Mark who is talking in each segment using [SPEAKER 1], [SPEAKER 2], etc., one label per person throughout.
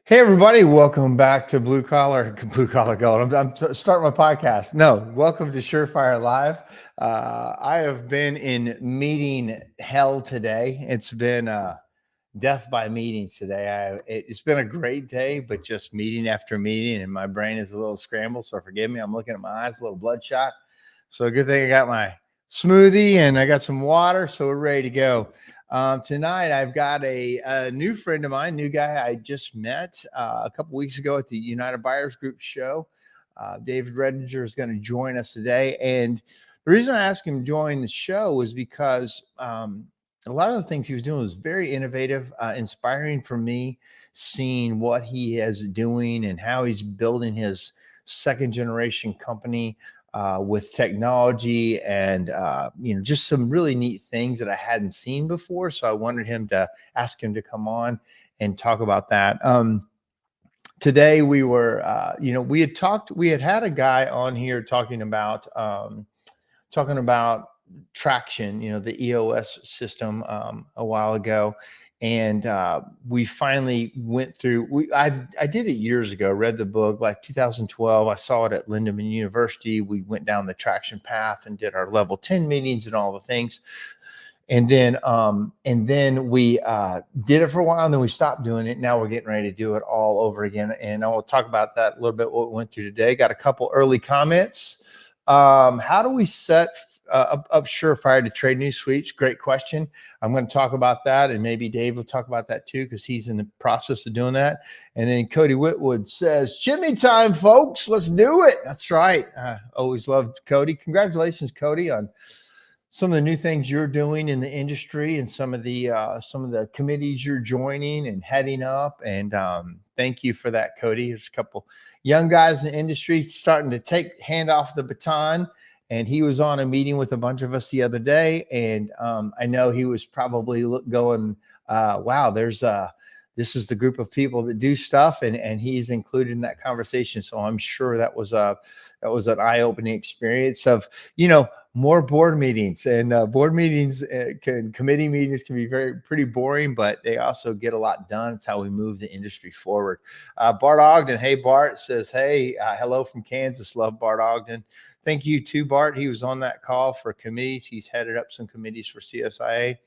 [SPEAKER 1] Hey everybody, welcome back to Blue Collar Gold. I'm starting my podcast. No, welcome to SureFire Live. I have been in meeting hell today. It's been death by meetings today. It's been a great day, but just meeting after meeting, and my brain is a little scrambled. So forgive me. I'm looking at my eyes, a little bloodshot. So good thing I got my smoothie and I got some water, so we're ready to go. Tonight, I've got a new friend of mine, new guy I just met a couple weeks ago at the United Buyers Group show. David Rettinger is going to join us today. And the reason I asked him to join the show was because a lot of the things he was doing was very innovative, inspiring for me, seeing what he is doing and how he's building his second generation company with technology and just some really neat things that I hadn't seen before. So I wanted him to ask him to come on and talk about that. Today we were, we had a guy on here talking about traction, the EOS system a while ago. And we finally went through, I did it years ago, read the book like 2012. I saw it at Lindemann University. We went down the traction path and did our level 10 meetings and all the things. And then we did it for a while, and then we stopped doing it. Now we're getting ready to do it all over again. And I will talk about that a little bit, what we went through today. Got a couple early comments. How do we set up SureFire to trade new sweeps? Great question. I'm going to talk about that, and maybe Dave will talk about that too, because he's in the process of doing that. And then Cody Whitwood says, chimney time, folks. Let's do it. That's right. Always loved Cody. Congratulations, Cody, on some of the new things you're doing in the industry and some of the committees you're joining and heading up. And thank you for that, Cody. There's a couple young guys in the industry starting to hand off the baton. And he was on a meeting with a bunch of us the other day. And I know he was probably going, wow, this is the group of people that do stuff. And he's included in that conversation. So I'm sure that was an eye-opening experience of, more board meetings. And board meetings committee meetings can be pretty boring, but they also get a lot done. It's how we move the industry forward. Bart Ogden, hey, Bart, says, hey, hello from Kansas. Love Bart Ogden. Thank you to Bart. He was on that call for committees. He's headed up some committees for CSIA.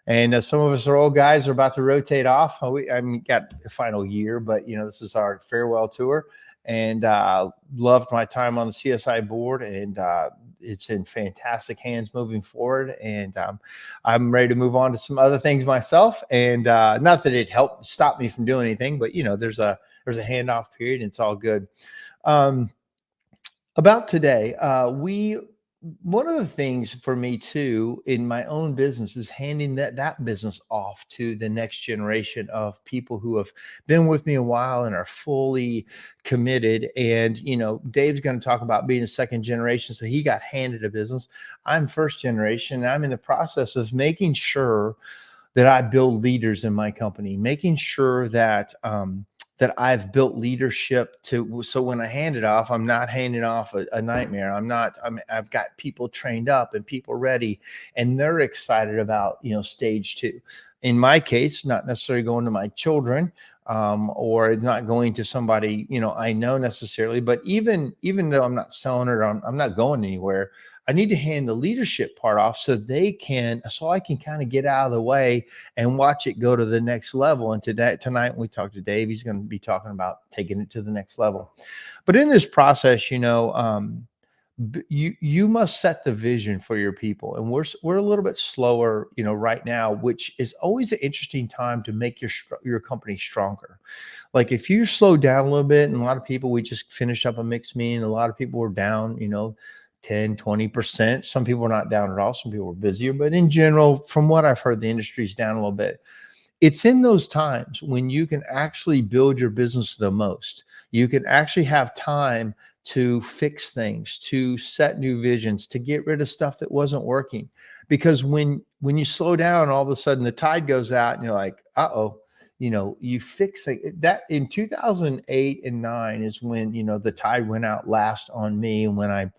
[SPEAKER 1] And some of us are old guys are about to rotate off. Got a final year, but, this is our farewell tour. And loved my time on the CSI board. And it's in fantastic hands moving forward. And I'm ready to move on to some other things myself. And not that it helped stop me from doing anything, but, there's a handoff period and it's all good. About today, one of the things for me too in my own business is handing that business off to the next generation of people who have been with me a while and are fully committed. And Dave's going to talk about being a second generation, so he got handed a business. I'm first generation, and I'm in the process of making sure that I build leaders in my company, making sure that I've built leadership so when I hand it off, I'm not handing off a nightmare. I've got people trained up and people ready, and they're excited about, stage 2. In my case, not necessarily going to my children, or not going to somebody, I know necessarily, but even though I'm not selling it or I'm not going anywhere, I need to hand the leadership part off so I can kind of get out of the way and watch it go to the next level. And tonight when we talk to Dave, he's going to be talking about taking it to the next level. But in this process, you must set the vision for your people. And we're a little bit slower, right now, which is always an interesting time to make your company stronger. Like if you slow down a little bit, and a lot of people, we just finished up a mixed meeting, a lot of people were down, 10, 20%. Some people are not down at all. Some people are busier, but in general, from what I've heard, the industry's down a little bit. It's in those times when you can actually build your business the most. You can actually have time to fix things, to set new visions, to get rid of stuff that wasn't working. Because when you slow down, all of a sudden the tide goes out and you're like, uh-oh, you fix it. That in 2008 and 9 is when, the tide went out last on me, and when I,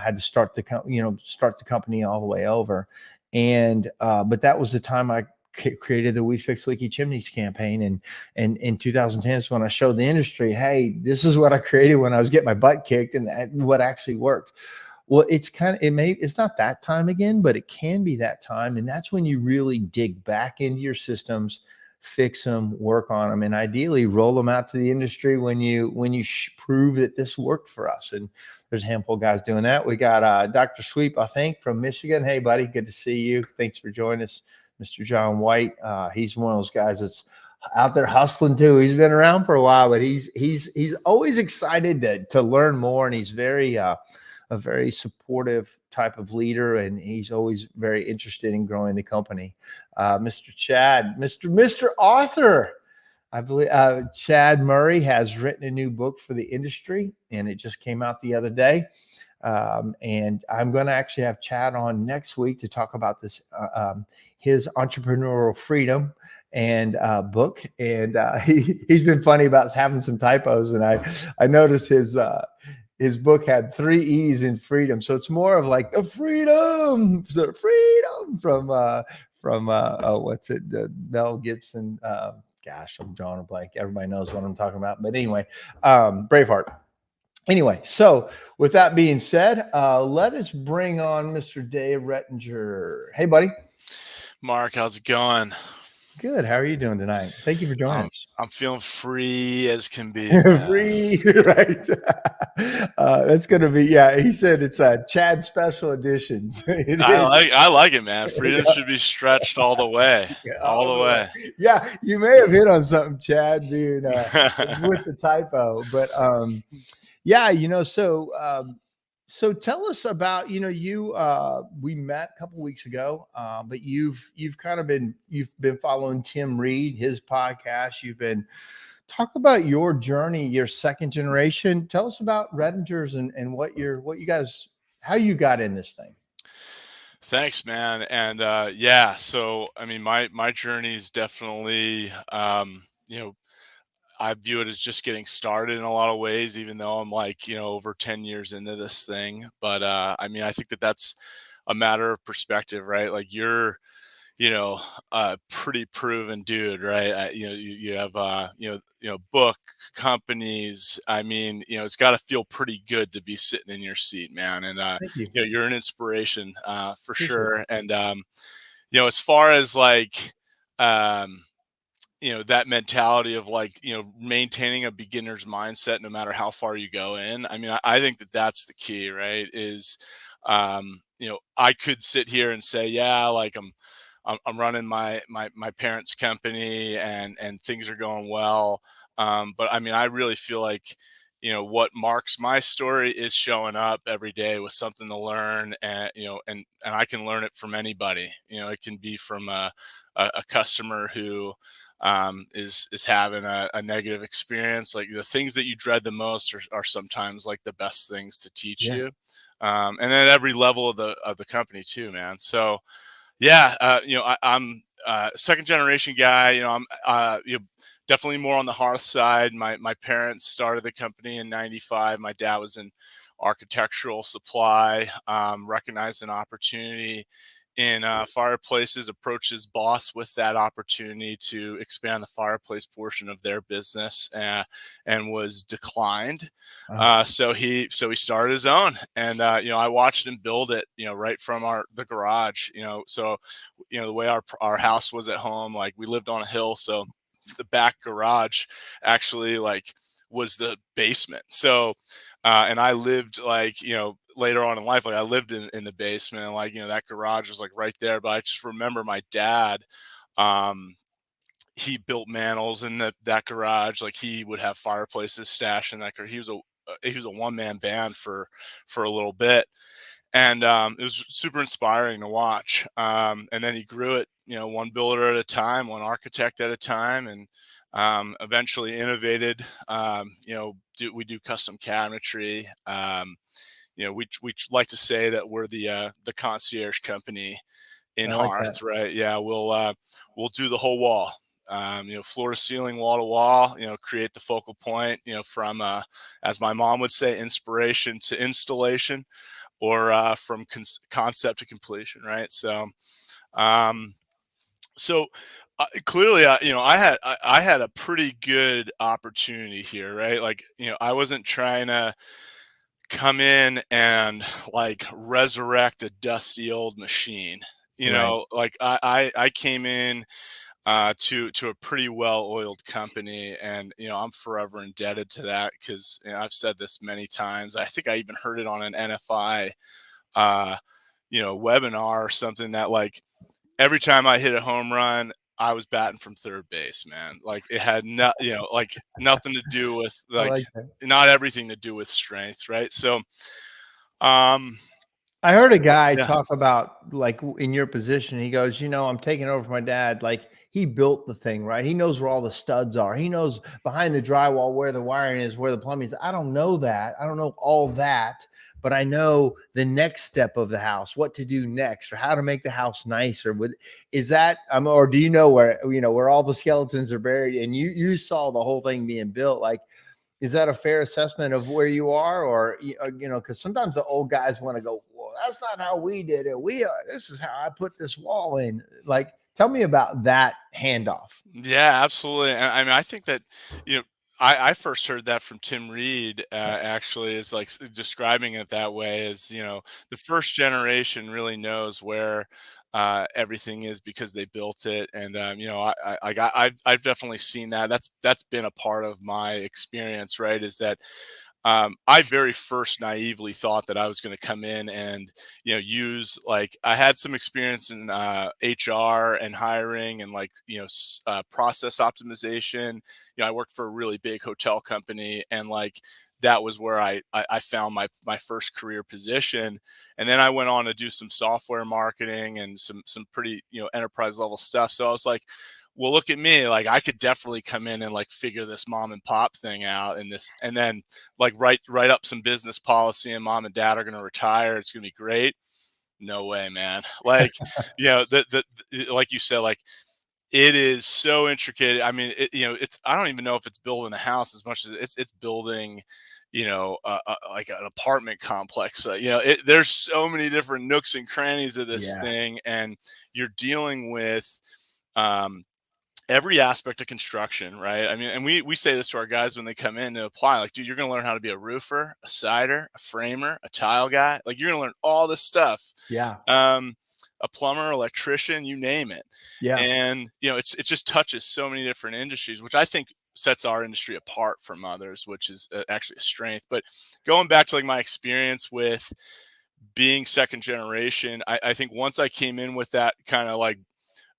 [SPEAKER 1] had to start the company all the way over. And, but that was the time I created the We Fix Leaky Chimneys campaign. And in 2010 is when I showed the industry, hey, this is what I created when I was getting my butt kicked and what actually worked. Well, it's not that time again, but it can be that time. And that's when you really dig back into your systems, fix them, work on them, and ideally roll them out to the industry when you prove that this worked for us. And there's a handful of guys doing that. We got Dr. Sweep, I think, from Michigan. Hey, buddy, good to see you. Thanks for joining us. Mr. John White, he's one of those guys that's out there hustling too. He's been around for a while, but he's always excited to learn more, and he's a very supportive type of leader, and he's always very interested in growing the company. Mr. Chad, Mr. Author, I believe Chad Murray has written a new book for the industry, and it just came out the other day. And I'm going to actually have Chad on next week to talk about this, his entrepreneurial freedom and book. And he's been funny about having some typos, and I noticed his book had 3 E's in freedom. So it's more of like the freedom from what's it? Mel Gibson. Gosh, I'm drawing a blank. Everybody knows what I'm talking about. But anyway, Braveheart. Anyway, so with that being said, let us bring on Mr. Dave Rettinger. Hey, buddy.
[SPEAKER 2] Mark, how's it going?
[SPEAKER 1] Good. How are you doing tonight? Thank you for joining us.
[SPEAKER 2] I'm feeling free as can be.
[SPEAKER 1] Free, right? That's going to be, yeah. He said it's a Chad special editions.
[SPEAKER 2] I like it, man. Freedom should be stretched all the way, all the way.
[SPEAKER 1] Yeah, you may have hit on something, Chad, being with the typo, but yeah, so tell us about, we met a couple weeks ago, but you've been following Tim Reed, his podcast. Talk about your journey, your second generation. Tell us about Rettingers and how you got in this thing.
[SPEAKER 2] Thanks, man. And yeah, so I mean, my journey is definitely, I view it as just getting started in a lot of ways, even though I'm over 10 years into this thing. But I mean, I think that's a matter of perspective, right? Like you're, a pretty proven dude, right? You have, book companies. I mean, it's got to feel pretty good to be sitting in your seat, man. And,
[SPEAKER 1] Thank you.
[SPEAKER 2] You're an inspiration for sure. And, as far as that mentality of maintaining a beginner's mindset no matter how far you go in. I mean, I think that's the key, right? Is I could sit here and say, yeah, like I'm running my parents' company and things are going well, but I mean, I really feel like what marks my story is showing up every day with something to learn, and and I can learn it from anybody. It can be from a customer who is having a negative experience. Like the things that you dread the most are sometimes like the best things to teach you, and at every level of the company too, man. So yeah, I'm a second generation guy. I'm definitely more on the hearth side. My parents started the company in '95. My dad was in architectural supply, recognized an opportunity in fireplaces, approached his boss with that opportunity to expand the fireplace portion of their business, and was declined. So he started his own, and I watched him build it, right from the garage. So the way our house was at home, like we lived on a hill, so the back garage actually was the basement. So and I lived later on in life, I lived in the basement, and that garage was right there. But I just remember my dad, he built mantles in that garage. Like he would have fireplaces stashed in that garage. He was a one-man band for a little bit. And it was super inspiring to watch. And then he grew it, one builder at a time, one architect at a time, and eventually innovated. We do custom cabinetry. We like to say that we're the concierge company in hearth, right? Yeah, we'll do the whole wall. Floor to ceiling, wall to wall, create the focal point, from, as my mom would say, inspiration to installation, or from concept to completion, right? So So clearly, I had a pretty good opportunity here, right? Like, I wasn't trying to come in and like resurrect a dusty old machine.
[SPEAKER 1] Right.
[SPEAKER 2] Like I came in to a pretty well-oiled company, and I'm forever indebted to that because I've said this many times. I think I even heard it on an NFI, uh, webinar or something that like every time I hit a home run, I was batting from third base, man. Like it had like nothing to do with
[SPEAKER 1] I
[SPEAKER 2] like
[SPEAKER 1] like that.
[SPEAKER 2] not everything to do with strength, right? So, um,
[SPEAKER 1] I heard a guy
[SPEAKER 2] yeah,
[SPEAKER 1] talk about like in your position. He goes, I'm taking over for my dad. Like he built the thing, right? He knows where all the studs are. He knows behind the drywall where the wiring is, where the plumbing is. I don't know that. I don't know all that, but I know the next step of the house, what to do next, or how to make the house nicer. With is that, or do you know where where all the skeletons are buried, and you saw the whole thing being built? Like, is that a fair assessment of where you are, or because sometimes the old guys want to go, well, that's not how we did it. This is how I put this wall in. Like, tell me about that handoff.
[SPEAKER 2] yeah, absolutely. And I mean, I think that, you know, I first heard that from Tim Reed, actually, is like describing it that way is, the first generation really knows where everything is because they built it. And, I've definitely seen that. That's been a part of my experience, right? Is that I very first naively thought that I was going to come in and use like I had some experience in HR and hiring and like process optimization. I worked for a really big hotel company, and like that was where I found my first career position, and then I went on to do some software marketing and some pretty enterprise level stuff. So I was like, well, look at me, like I could definitely come in and like figure this mom and pop thing out, and then like write up some business policy, and mom and dad are going to retire, it's going to be great. No way, man. Like like you said, like it is so intricate. I mean, it's I don't even know if it's building a house as much as it's building like an apartment complex. There's so many different nooks and crannies of this
[SPEAKER 1] Yeah.
[SPEAKER 2] thing, and you're dealing with um every aspect of construction, right? I mean, and we say this to our guys when they come in to apply, like, dude, you're gonna learn how to be a roofer, a sider, a framer, a tile guy. Like, you're gonna learn all this stuff.
[SPEAKER 1] Yeah.
[SPEAKER 2] Um, a plumber, electrician, you name it.
[SPEAKER 1] Yeah.
[SPEAKER 2] And it just touches so many different industries, which I think sets our industry apart from others, which is actually a strength. But going back to like my experience with being second generation, I think once I came in with that kind of like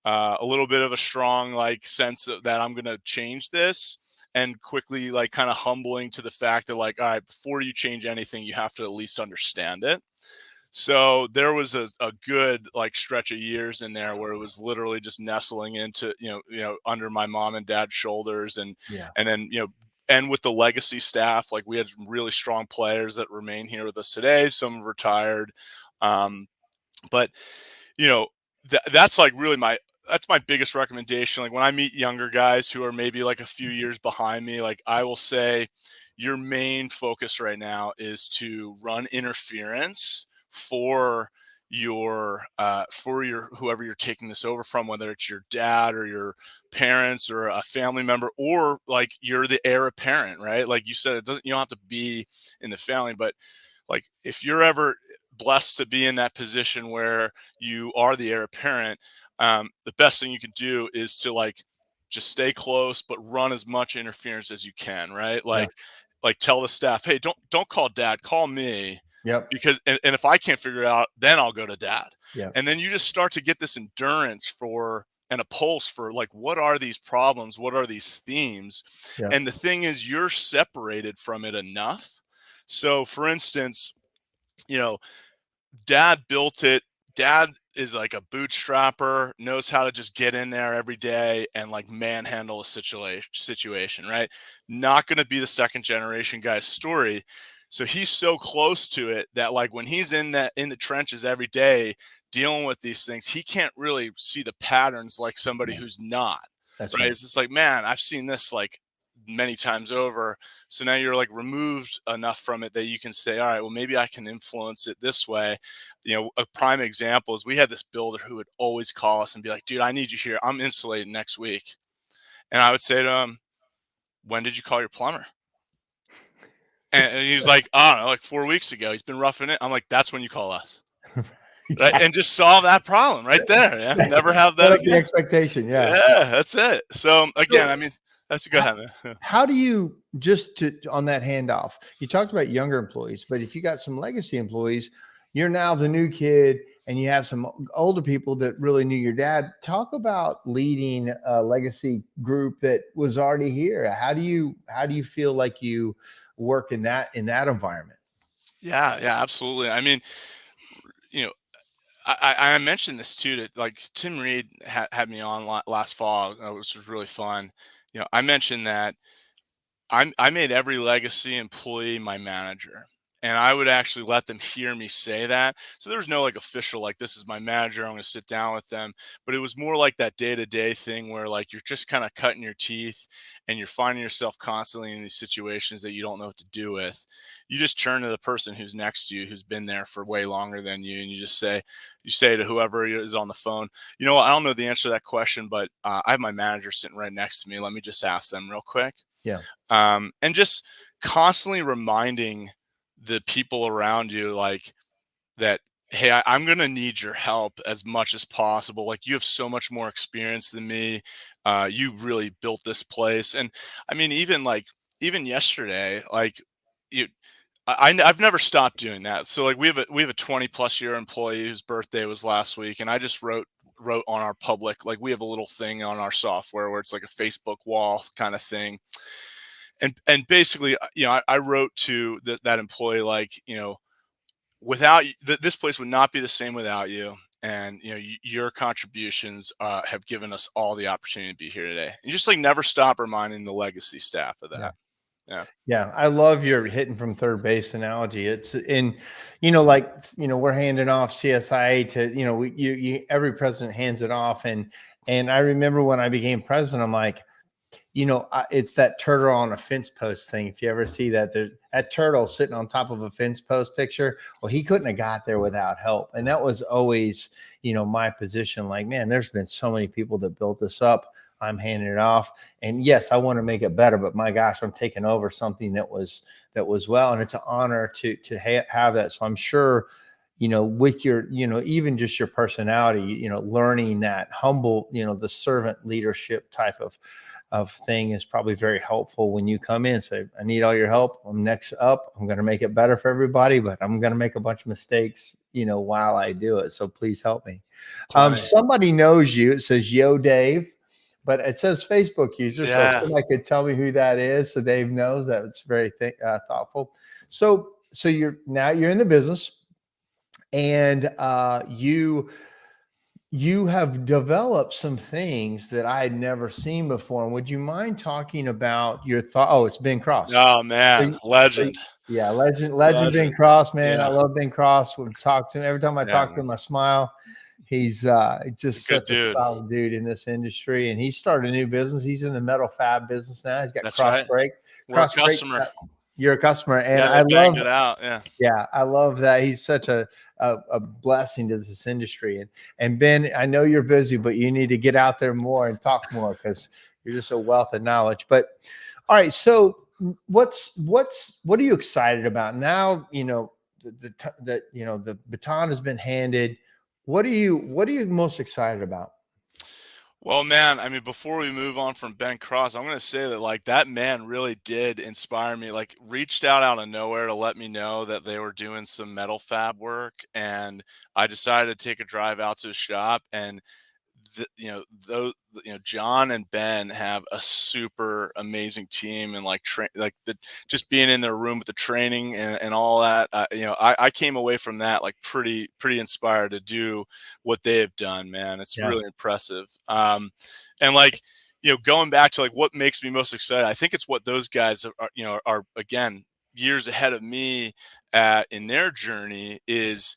[SPEAKER 2] a little bit of a strong like sense of that I'm going to change this, and quickly like kind of humbling to the fact that like, all right, before you change anything, you have to at least understand it. So there was a good like stretch of years in there where it was literally just nestling into under my mom and dad's shoulders,
[SPEAKER 1] Yeah.
[SPEAKER 2] and then and with the legacy staff, like we had really strong players that remain here with us today, some retired, um, but you know, that's like really that's my biggest recommendation. Like when I meet younger guys who are maybe like a few years behind me, like I will say your main focus right now is to run interference for your whoever you're taking this over from, whether it's your dad or your parents or a family member, or like you're the heir apparent, right? Like you said, you don't have to be in the family, but like if you're ever blessed to be in that position where you are the heir apparent, the best thing you can do is to like just stay close but run as much interference as you can, right?
[SPEAKER 1] Yeah.
[SPEAKER 2] Like tell the staff, hey, don't call dad, call me,
[SPEAKER 1] Yep.
[SPEAKER 2] because and if I can't figure it out, then I'll go to dad.
[SPEAKER 1] Yep.
[SPEAKER 2] And then you just start to get this endurance for and a pulse for like, what are these problems, what are these themes?
[SPEAKER 1] Yep.
[SPEAKER 2] And the thing is, you're separated from it enough. So for instance, you know, dad built it. Dad is like a bootstrapper, knows how to just get in there every day and like manhandle a situation, right? Not going to be the second generation guy's story. So he's so close to it that like when he's in the trenches every day dealing with these things, he can't really see the patterns like somebody
[SPEAKER 1] Yeah.
[SPEAKER 2] who's not,
[SPEAKER 1] That's
[SPEAKER 2] right?
[SPEAKER 1] right.
[SPEAKER 2] It's just like, man, I've seen this like many times over. So now you're like removed enough from it that you can say, all right, well, maybe I can influence it this way. A prime example is we had this builder who would always call us and be like, dude, I need you here. I'm insulating next week. And I would say to him, when did you call your plumber? And he's like, I don't know, like 4 weeks ago. He's been roughing it. I'm like, that's when you call us. Right.
[SPEAKER 1] Exactly.
[SPEAKER 2] And just solve that problem right there. Yeah. Never have
[SPEAKER 1] Set
[SPEAKER 2] that
[SPEAKER 1] up the
[SPEAKER 2] again.
[SPEAKER 1] expectation. Yeah.
[SPEAKER 2] Yeah, that's it. So again,
[SPEAKER 1] So
[SPEAKER 2] I mean, that's a good habit.
[SPEAKER 1] how do you, just to on that handoff, you talked about younger employees, but if you got some legacy employees, you're now the new kid and you have some older people that really knew your dad. Talk about leading a legacy group that was already here. How do you feel like you work in that environment?
[SPEAKER 2] Yeah, yeah, absolutely. I mean, you know, I mentioned this too, to like Tim Reed had me on last fall, which was really fun. I mentioned that I made every legacy employee my manager. And I would actually let them hear me say that. So there was no like official, like, this is my manager, I'm going to sit down with them. But it was more like that day to day thing where like you're just kind of cutting your teeth and you're finding yourself constantly in these situations that you don't know what to do with. You just turn to the person who's next to you, who's been there for way longer than you. And you say to whoever is on the phone, I don't know the answer to that question, but I have my manager sitting right next to me. Let me just ask them real quick.
[SPEAKER 1] Yeah.
[SPEAKER 2] And just constantly reminding the people around you, like, that, hey, I'm going to need your help as much as possible. Like, you have so much more experience than me. You really built this place. And I mean, even yesterday, like, you, I've never stopped doing that. So like we have a 20+ year employee whose birthday was last week, and I just wrote on our public, like, we have a little thing on our software where it's like a Facebook wall kind of thing. And basically, I wrote to that employee, like, without you, this place would not be the same without you. And your contributions have given us all the opportunity to be here today. And just like never stop reminding the legacy staff of
[SPEAKER 1] Yeah.
[SPEAKER 2] that. Yeah.
[SPEAKER 1] Yeah, I love your hitting from third base analogy. It's in, like, we're handing off CSIA to, every president hands it off. And I remember when I became president, I'm like, it's that turtle on a fence post thing. If you ever see that, there's that turtle sitting on top of a fence post picture. Well, he couldn't have got there without help. And that was always, my position. Like, man, there's been so many people that built this up. I'm handing it off. And yes, I want to make it better, but my gosh, I'm taking over something that was well. And it's an honor to have that. So I'm sure, with your, even just your personality, learning that humble, the servant leadership type of thing is probably very helpful when you come in. Say, I need all your help. I'm next up. I'm going to make it better for everybody, but I'm going to make a bunch of mistakes, while I do it. So please help me.
[SPEAKER 2] Plenty.
[SPEAKER 1] Somebody knows you. It says, Yo, Dave, but it says Facebook user. So if
[SPEAKER 2] Yeah.
[SPEAKER 1] somebody could tell me who that is, so Dave knows, that it's very thoughtful. So you're in the business, and you have developed some things that I had never seen before. And would you mind talking about your thought? Oh, it's Ben Cross.
[SPEAKER 2] Oh man, legend.
[SPEAKER 1] Yeah, legend Ben
[SPEAKER 2] Legend.
[SPEAKER 1] Cross, man. I
[SPEAKER 2] Yeah.
[SPEAKER 1] love Ben Cross. We've talked to him every time I
[SPEAKER 2] Yeah,
[SPEAKER 1] talk to
[SPEAKER 2] man.
[SPEAKER 1] him, I smile. He's just
[SPEAKER 2] Good
[SPEAKER 1] such a
[SPEAKER 2] dude.
[SPEAKER 1] solid dude in this industry. And he started a new business. He's in the metal fab business now. He's got
[SPEAKER 2] That's
[SPEAKER 1] Cross
[SPEAKER 2] right.
[SPEAKER 1] Break.
[SPEAKER 2] We're a
[SPEAKER 1] Cross Break.
[SPEAKER 2] customer.
[SPEAKER 1] You're a customer. And
[SPEAKER 2] Yeah,
[SPEAKER 1] I
[SPEAKER 2] they
[SPEAKER 1] love,
[SPEAKER 2] banged it out. Yeah.
[SPEAKER 1] yeah, I love that. He's such a blessing to this industry. And Ben, I know you're busy, but you need to get out there more and talk more, because you're just a wealth of knowledge. But all right, so what are you excited about now? The baton has been handed. What are you most excited about?
[SPEAKER 2] Well, man, I mean, before we move on from Ben Cross, I'm going to say that, like, that man really did inspire me. Like, reached out of nowhere to let me know that they were doing some metal fab work, and I decided to take a drive out to the shop. And those, John and Ben have a super amazing team, and like just being in their room with the training and all that. I came away from that like pretty inspired to do what they have done, man. It's
[SPEAKER 1] Yeah.
[SPEAKER 2] really impressive. And like, going back to like what makes me most excited, I think it's what those guys are again years ahead of me in their journey is,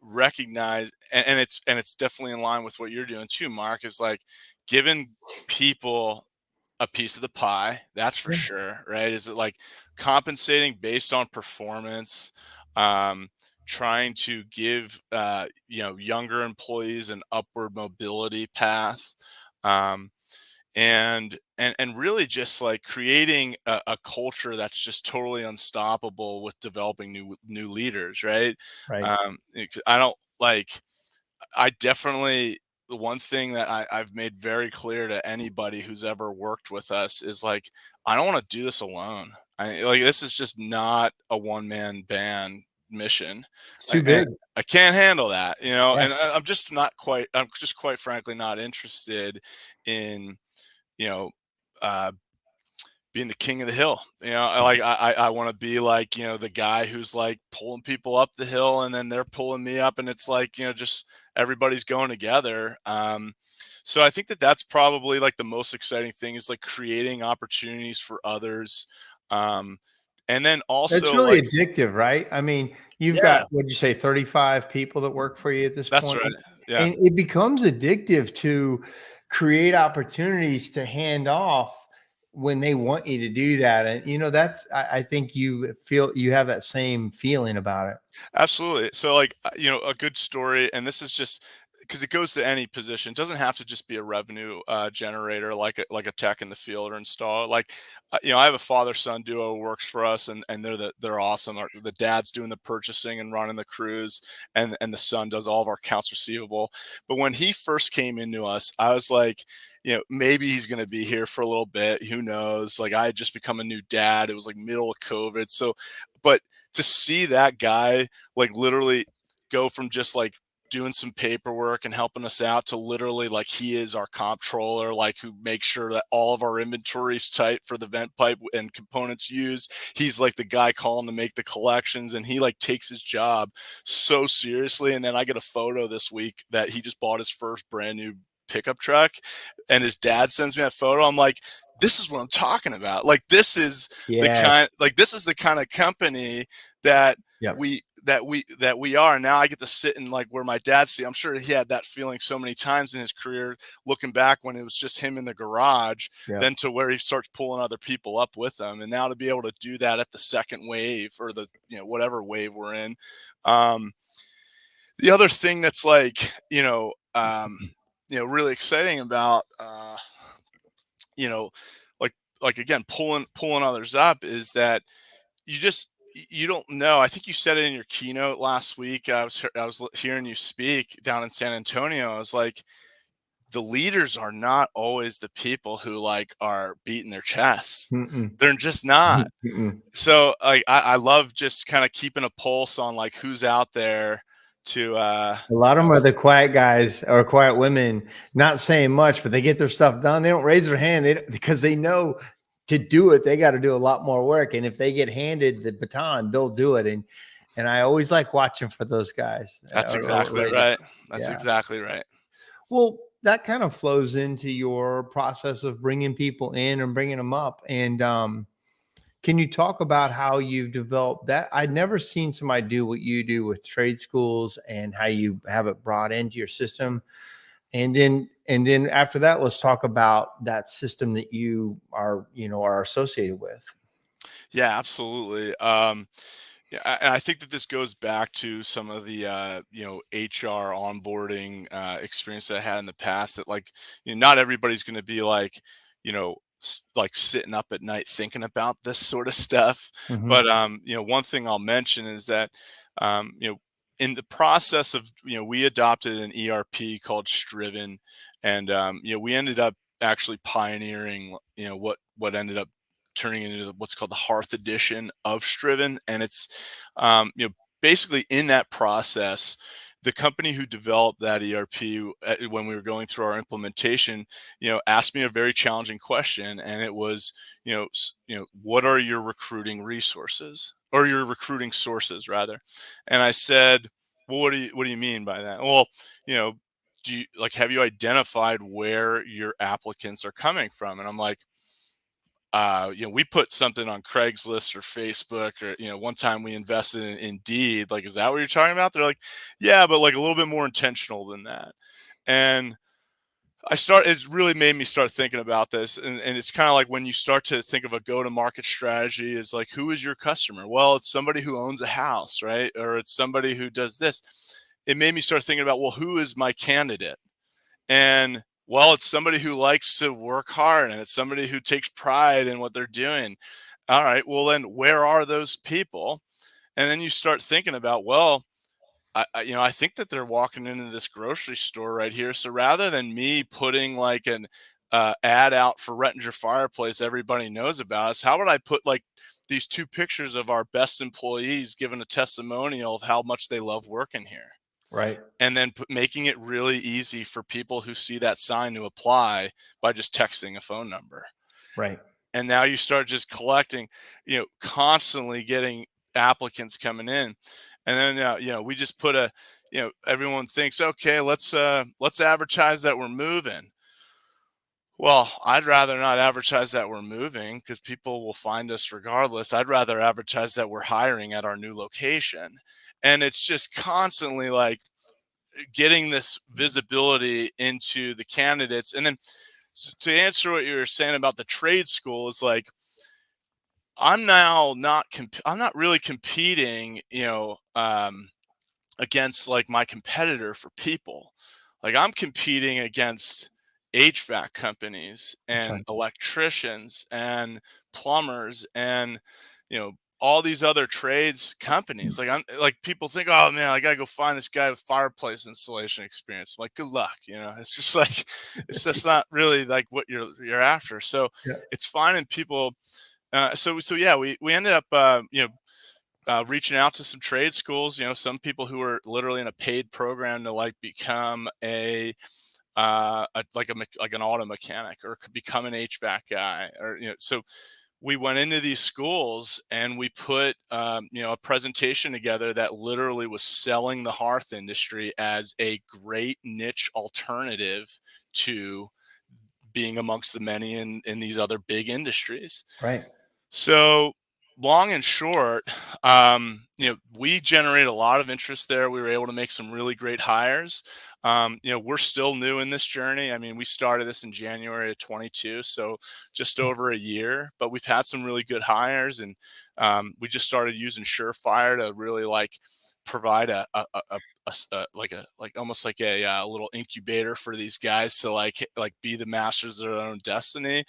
[SPEAKER 2] recognize, and it's definitely in line with what you're doing too, Mark, is like giving people a piece of the pie, that's for
[SPEAKER 1] Yeah.
[SPEAKER 2] sure, right? Is it like compensating based on performance, um, trying to give younger employees an upward mobility path, um, and really just like creating a culture that's just totally unstoppable with developing new leaders, right?
[SPEAKER 1] Right.
[SPEAKER 2] I don't like I definitely the one thing that I've made very clear to anybody who's ever worked with us is like, I don't want to do this alone. This is just not a one man band mission.
[SPEAKER 1] It's too
[SPEAKER 2] And
[SPEAKER 1] big.
[SPEAKER 2] I can't handle that,
[SPEAKER 1] Yeah.
[SPEAKER 2] and I'm just quite frankly not interested in, you know, uh, being the king of the hill. I want to be like, the guy who's like pulling people up the hill and then they're pulling me up and it's like, just everybody's going together. So I think that that's probably like the most exciting thing is like creating opportunities for others. Um, and then
[SPEAKER 1] That's
[SPEAKER 2] also
[SPEAKER 1] really
[SPEAKER 2] like,
[SPEAKER 1] addictive, right? I mean, you've got,
[SPEAKER 2] yeah,
[SPEAKER 1] what'd you say, 35 people that work for you at this
[SPEAKER 2] that's
[SPEAKER 1] point,
[SPEAKER 2] right. Yeah,
[SPEAKER 1] and it becomes addictive to create opportunities to hand off when they want you to do that. And that's, I think you feel you have that same feeling about it.
[SPEAKER 2] absolutely. So like, a good story, and this is just because it goes to any position. It doesn't have to just be a revenue generator like a tech in the field or installer. Like, I have a father son duo who works for us, and they're awesome. The dad's doing the purchasing and running the crews, and the son does all of our accounts receivable. But when he first came into us, I was like, maybe he's going to be here for a little bit. Who knows? Like, I had just become a new dad. It was like middle of COVID, so but to see that guy like literally go from just like doing some paperwork and helping us out to literally like he is our comptroller, like who makes sure that all of our inventory is tight for the vent pipe and components used. He's like the guy calling to make the collections, and he like takes his job so seriously. And then I get a photo this week that he just bought his first brand new pickup truck, and his dad sends me that photo. I'm like, this is what I'm talking about. Like,
[SPEAKER 1] Yes.
[SPEAKER 2] this is the kind of company that
[SPEAKER 1] Yep.
[SPEAKER 2] we are. Now I get to sit in like where my dad see. I'm sure he had that feeling so many times in his career, looking back when it was just him in the garage,
[SPEAKER 1] Yep.
[SPEAKER 2] then to where he starts pulling other people up with him, and now to be able to do that at the second wave or the whatever wave we're in. The other thing that's like really exciting about you know like again pulling others up is that you don't know. I think you said it in your keynote last week. I was hearing you speak down in San Antonio. I was like, the leaders are not always the people who like are beating their chests.
[SPEAKER 1] Mm-mm.
[SPEAKER 2] They're just not.
[SPEAKER 1] Mm-mm.
[SPEAKER 2] So like I love just kind of keeping a pulse on like who's out there to
[SPEAKER 1] A lot of them are the quiet guys or quiet women, not saying much, but they get their stuff done. They don't raise their hand because they know to do it, they got to do a lot more work. And if they get handed the baton, they'll do it. And I always like watching for those guys
[SPEAKER 2] That's
[SPEAKER 1] or
[SPEAKER 2] exactly
[SPEAKER 1] ladies.
[SPEAKER 2] right. That's
[SPEAKER 1] Yeah.
[SPEAKER 2] exactly right.
[SPEAKER 1] Well, that kind of flows into your process of bringing people in and bringing them up. And can you talk about how you've developed that? I'd never seen somebody do what you do with trade schools and how you have it brought into your system. And then after that, let's talk about that system that you are associated with.
[SPEAKER 2] Yeah, absolutely. Yeah, and I think that this goes back to some of the HR onboarding experience that I had in the past. That like, not everybody's going to be like, like sitting up at night thinking about this sort of stuff.
[SPEAKER 1] Mhm.
[SPEAKER 2] But one thing I'll mention is that um, you know, in the process of we adopted an ERP called Striven, and we ended up actually pioneering what ended up turning into what's called the Hearth edition of Striven. And it's basically in that process, the company who developed that ERP when we were going through our implementation, asked me a very challenging question, and it was, what are your recruiting resources or your recruiting sources rather? And I said, well, what do you mean by that? Well, do you like have you identified where your applicants are coming from? And I'm like, we put something on Craigslist or Facebook, or, one time we invested in Indeed. Like, is that what you're talking about? They're like, yeah, but like a little bit more intentional than that. And It's really made me start thinking about this. And it's kind of like when you start to think of a go-to-market strategy is like, who is your customer? Well, it's somebody who owns a house, right? Or it's somebody who does this. It made me start thinking about, well, who is my candidate? And well, it's somebody who likes to work hard and it's somebody who takes pride in what they're doing. All right, well, then where are those people? And then you start thinking about, well, I think that they're walking into this grocery store right here. So rather than me putting like an ad out for Rettinger fireplace everybody knows about us, how would I put like these two pictures of our best employees giving a testimonial of how much they love working here?
[SPEAKER 1] Right.
[SPEAKER 2] And then making it really easy for people who see that sign to apply by just texting a phone number.
[SPEAKER 1] Right.
[SPEAKER 2] And now you start just collecting, constantly getting applicants coming in. And then, we just put everyone thinks, okay, let's advertise that we're moving. Well, I'd rather not advertise that we're moving because people will find us regardless. I'd rather advertise that we're hiring at our new location. And it's just constantly like getting this visibility into the candidates. And then to answer what you were saying about the trade school is like, I'm now I'm not really competing, against like my competitor for people. Like I'm competing against HVAC companies
[SPEAKER 1] That's
[SPEAKER 2] and
[SPEAKER 1] right.
[SPEAKER 2] electricians and plumbers and all these other trades companies. Like I'm like people think, oh man, I gotta go find this guy with fireplace installation experience. I'm like, good luck. It's just like it's just not really like what you're after. So
[SPEAKER 1] Yeah.
[SPEAKER 2] it's finding people. So yeah, we ended up reaching out to some trade schools, some people who are literally in a paid program to like become like an auto mechanic or could become an HVAC guy, or so we went into these schools and we put a presentation together that literally was selling the hearth industry as a great niche alternative to being amongst the many in these other big industries.
[SPEAKER 1] Right.
[SPEAKER 2] So long and short, we generated a lot of interest there. We were able to make some really great hires. We're still new in this journey. I mean, we started this in January of 22, so just over a year, but we've had some really good hires, and we just started using SureFire to really like provide like almost like a little incubator for these guys to like be the masters of their own destiny.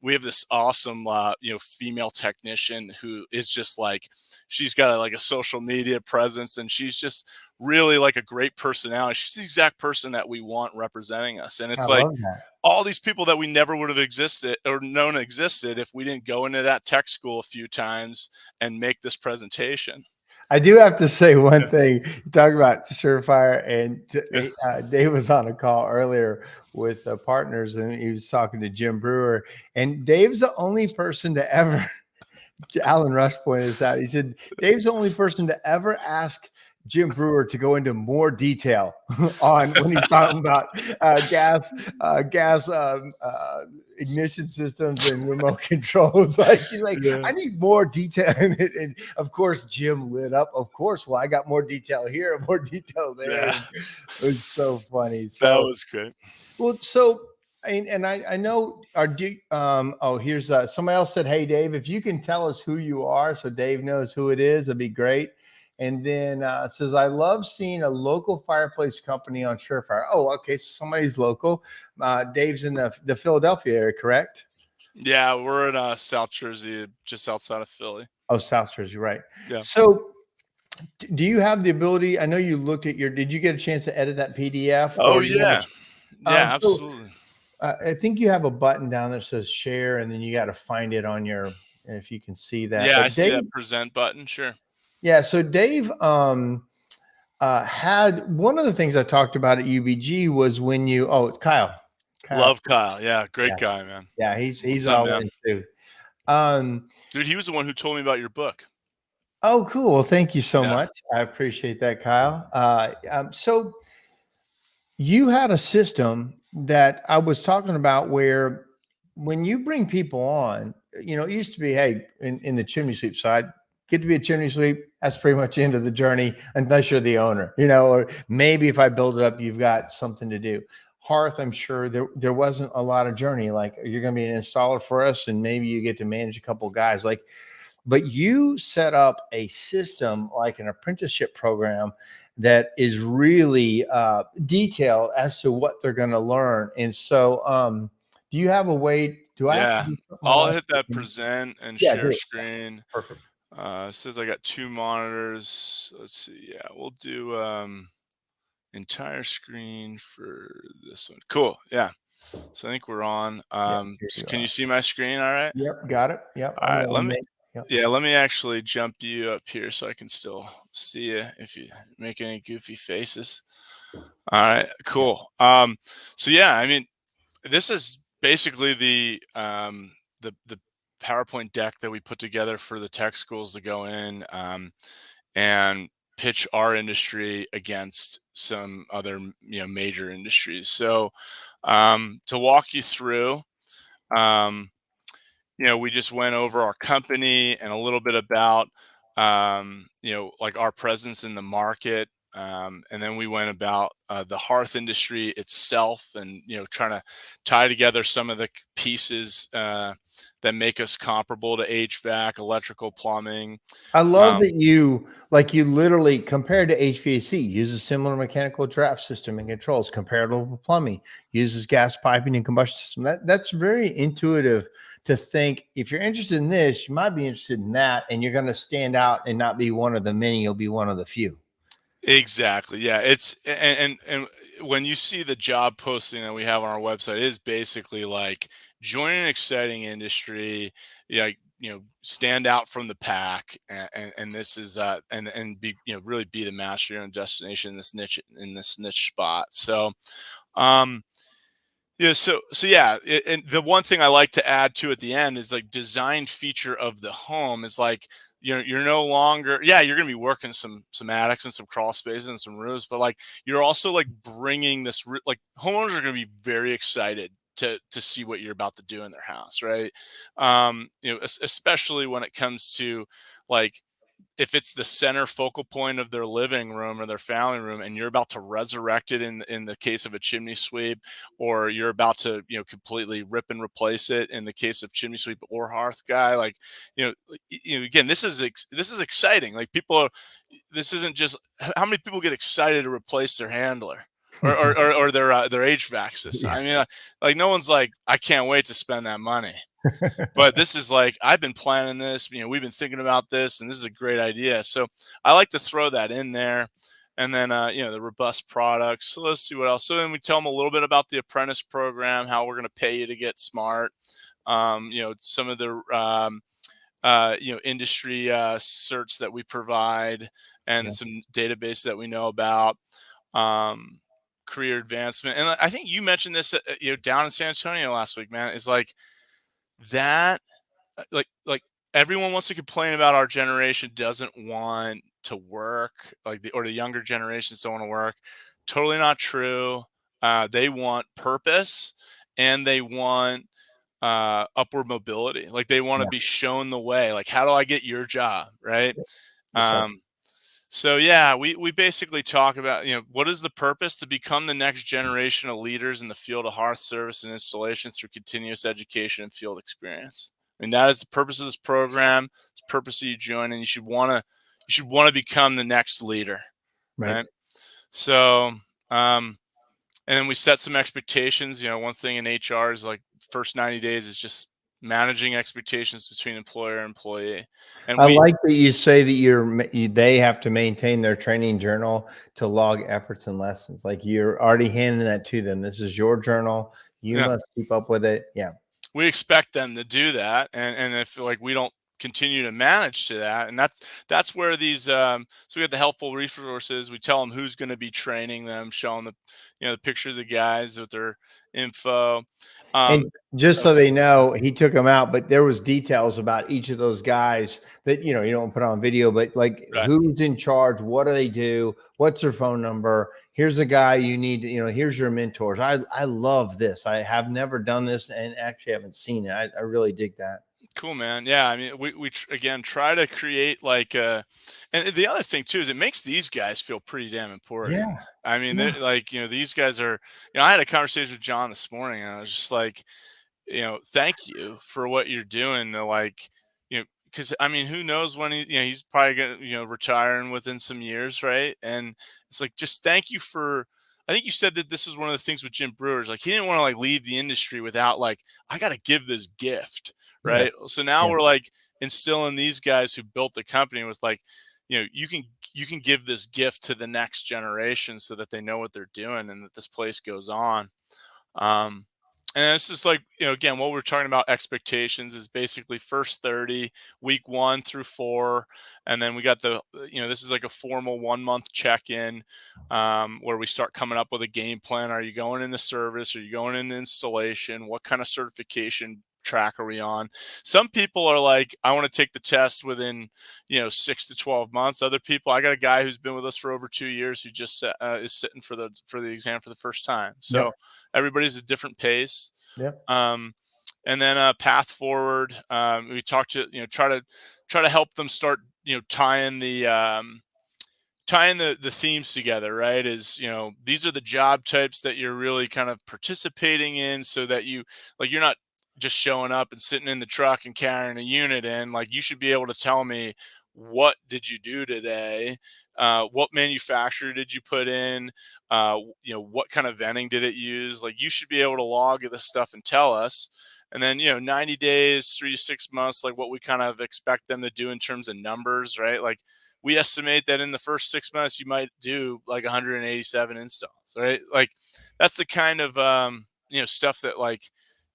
[SPEAKER 2] We have this awesome female technician who is just like, she's got like a social media presence and she's just really like a great personality. She's the exact person that we want representing us. And
[SPEAKER 1] I
[SPEAKER 2] it's like
[SPEAKER 1] love that.
[SPEAKER 2] all these people that we never would have existed or known existed if we didn't go into that tech school a few times and make this presentation.
[SPEAKER 1] I do have to say one thing. You talk about SureFire, and Dave was on a call earlier with partners, and he was talking to Jim Brewer. And Dave's the only person to ever, Alan Rush pointed this out. He said, Dave's the only person to ever ask Jim Brewer to go into more detail on when he's talking about gas ignition systems and remote controls. Like he's like,
[SPEAKER 2] Yeah.
[SPEAKER 1] I need more detail. And of course, Jim lit up. Of course, well, I got more detail here, more detail there.
[SPEAKER 2] Yeah.
[SPEAKER 1] It was so funny. So
[SPEAKER 2] That was great.
[SPEAKER 1] well, so and I know here's somebody else said, hey Dave, if you can tell us who you are so Dave knows who it is, that'd be great. And then says, I love seeing a local fireplace company on SureFire. Oh, okay. So somebody's local. Dave's in the Philadelphia area, correct?
[SPEAKER 2] Yeah, we're in South Jersey, just outside of Philly.
[SPEAKER 1] Oh, South Jersey, right.
[SPEAKER 2] Yeah.
[SPEAKER 1] So do you have the ability? I know you looked at did you get a chance to edit that PDF?
[SPEAKER 2] Oh, yeah. Yeah, absolutely.
[SPEAKER 1] I think you have a button down there that says share, and then you got to find it on if you can see that.
[SPEAKER 2] Yeah,
[SPEAKER 1] but
[SPEAKER 2] I see that present button. Sure.
[SPEAKER 1] Yeah. So Dave had one of the things I talked about at UBG was when it's Kyle.
[SPEAKER 2] Love Kyle. Yeah, great guy, man.
[SPEAKER 1] Yeah, he's all in too.
[SPEAKER 2] Dude, he was the one who told me about your book.
[SPEAKER 1] Oh, cool. Well, thank you so much. I appreciate that, Kyle. So you had a system that I was talking about where when you bring people on, it used to be, hey, in the chimney sweep side, get to be a chimney sweep. That's pretty much the end of the journey, unless you're the owner, or maybe if I build it up, you've got something to do. hearth, I'm sure there wasn't a lot of journey. Like, you're going to be an installer for us, and maybe you get to manage a couple of guys. Like, but you set up a system, like an apprenticeship program, that is really detailed as to what they're going to learn. And so, do you have a way? Do I have to
[SPEAKER 2] Yeah,
[SPEAKER 1] do something
[SPEAKER 2] I'll
[SPEAKER 1] else?
[SPEAKER 2] hit that present and
[SPEAKER 1] Yeah,
[SPEAKER 2] share
[SPEAKER 1] do it.
[SPEAKER 2] screen.
[SPEAKER 1] Perfect.
[SPEAKER 2] It says I got 2 monitors. Let's see. Yeah, we'll do entire screen for this one. Cool. Yeah. So I think we're on.
[SPEAKER 1] Yeah, here you
[SPEAKER 2] Can you
[SPEAKER 1] are.
[SPEAKER 2] see my screen all right?
[SPEAKER 1] Yep, got it. Yep,
[SPEAKER 2] All
[SPEAKER 1] I'm
[SPEAKER 2] right,
[SPEAKER 1] going to make. Yep.
[SPEAKER 2] yeah, let me actually jump you up here so I can still see you if you make any goofy faces. All right,
[SPEAKER 1] Yep.
[SPEAKER 2] cool. So yeah, I mean, this is basically the PowerPoint deck that we put together for the tech schools to go in and pitch our industry against some other major industries. So to walk you through, um, we just went over our company and a little bit about like our presence in the market. And then we went about the hearth industry itself, and trying to tie together some of the pieces that make us comparable to HVAC, electrical, plumbing.
[SPEAKER 1] I love
[SPEAKER 2] Um,
[SPEAKER 1] that you literally, compared to HVAC, uses similar mechanical draft system and controls, comparable to plumbing, uses gas piping and combustion system. That's very intuitive to think, if you're interested in this, you might be interested in that, and you're going to stand out and not be one of the many, you'll be one of the few.
[SPEAKER 2] Exactly. Yeah. It's and when you see the job posting that we have on our website, it is basically like join an exciting industry, like stand out from the pack, and this is and be really be the master of your own destination in this niche spot. So yeah, so yeah, and the one thing I like to add to at the end is like design feature of the home is like you're no longer, yeah, you're gonna be working some attics and some crawl spaces and some roofs, but like you're also like bringing this like homeowners are gonna be very excited to see what you're about to do in their house, right? Especially when it comes to like if it's the center focal point of their living room or their family room, and you're about to resurrect it in the case of a chimney sweep, or you're about to completely rip and replace it in the case of chimney sweep or hearth guy, like again, this is exciting. Like people are, this isn't just how many people get excited to replace their handler or their HVAC system.
[SPEAKER 1] Yeah.
[SPEAKER 2] I mean, like no one's like, I can't wait to spend that money. But this is like, I've been planning this, we've been thinking about this, and this is a great idea. So I like to throw that in there. And then, the robust products. So let's see what else. So then we tell them a little bit about the apprentice program, how we're going to pay you to get smart. Some of the, industry certs that we provide, and
[SPEAKER 1] Yeah.
[SPEAKER 2] some database that we know about, career advancement. And I think you mentioned this, down in San Antonio last week, man, is like, that like everyone wants to complain about our generation doesn't want to work, like the younger generations don't want to work. Totally not true. They want purpose, and they want upward mobility. Like they want to
[SPEAKER 1] Yeah.
[SPEAKER 2] be shown the way, like how do I get your job, right?
[SPEAKER 1] That's right.
[SPEAKER 2] So yeah, we basically talk about, what is the purpose? To become the next generation of leaders in the field of hearth service and installation through continuous education and field experience. I mean, that is the purpose of this program. It's the purpose of you joining. You should want to become the next leader,
[SPEAKER 1] Right.
[SPEAKER 2] right? So, and then we set some expectations. One thing in HR is like first 90 days is just managing expectations between employer and employee. And
[SPEAKER 1] I like that you say that they have to maintain their training journal to log efforts and lessons. Like, you're already handing that to them. This is your journal. You
[SPEAKER 2] yeah,
[SPEAKER 1] must keep up with it. Yeah.
[SPEAKER 2] we expect them to do that, and if like we don't continue to manage to that, and that's where these so we have the helpful resources. We tell them who's going to be training them, showing the pictures of guys with their info.
[SPEAKER 1] And
[SPEAKER 2] um
[SPEAKER 1] just
[SPEAKER 2] oh,
[SPEAKER 1] so they know, he took them out, but there was details about each of those guys that, you don't put on video, but like,
[SPEAKER 2] right,
[SPEAKER 1] who's in charge, what do they do, what's their phone number, here's a guy you need, here's your mentors. I love this. I have never done this and actually haven't seen it. I really dig that.
[SPEAKER 2] Cool, man. Yeah, I mean, again try to create like and the other thing too is it makes these guys feel pretty damn important.
[SPEAKER 1] Yeah.
[SPEAKER 2] I mean,
[SPEAKER 1] Yeah.
[SPEAKER 2] they're like, these guys are, I had a conversation with John this morning, and I was just like, thank you for what you're doing to, like, because I mean, who knows when he's probably gonna, retiring within some years, right? And it's like, just thank you for. I think you said that this is one of the things with Jim Brewer's, like he didn't want to like leave the industry without like, I got to give this gift,
[SPEAKER 1] Yeah.
[SPEAKER 2] right? So now
[SPEAKER 1] Yeah.
[SPEAKER 2] we're like instilling these guys who built the company with like, you can give this gift to the next generation so that they know what they're doing and that this place goes on. Um, and it's just like, again, what we're talking about expectations is basically first 30, week 1 through 4. And then we got this is like a formal 1 month check-in, where we start coming up with a game plan. Are you going into service? Are you going into installation? What kind of certification track are we on? Some people are like, I want to take the test within, 6 to 12 months. Other people, I got a guy who's been with us for over 2 years who just is sitting for the exam for the first time.
[SPEAKER 1] Yep.
[SPEAKER 2] So everybody's a different pace.
[SPEAKER 1] Yep.
[SPEAKER 2] And then path forward. We talked to, try to help them start, tying the themes together, right? Is, these are the job types that you're really kind of participating in, so that you're not just showing up and sitting in the truck and carrying a unit in. Like, you should be able to tell me, what did you do today? What manufacturer did you put in? What kind of venting did it use? Like, you should be able to log this stuff and tell us. And then, 90 days, 3 to 6 months, like what we kind of expect them to do in terms of numbers, right? Like, we estimate that in the first 6 months, you might do like 187 installs, right? Like, that's the kind of, stuff that, like,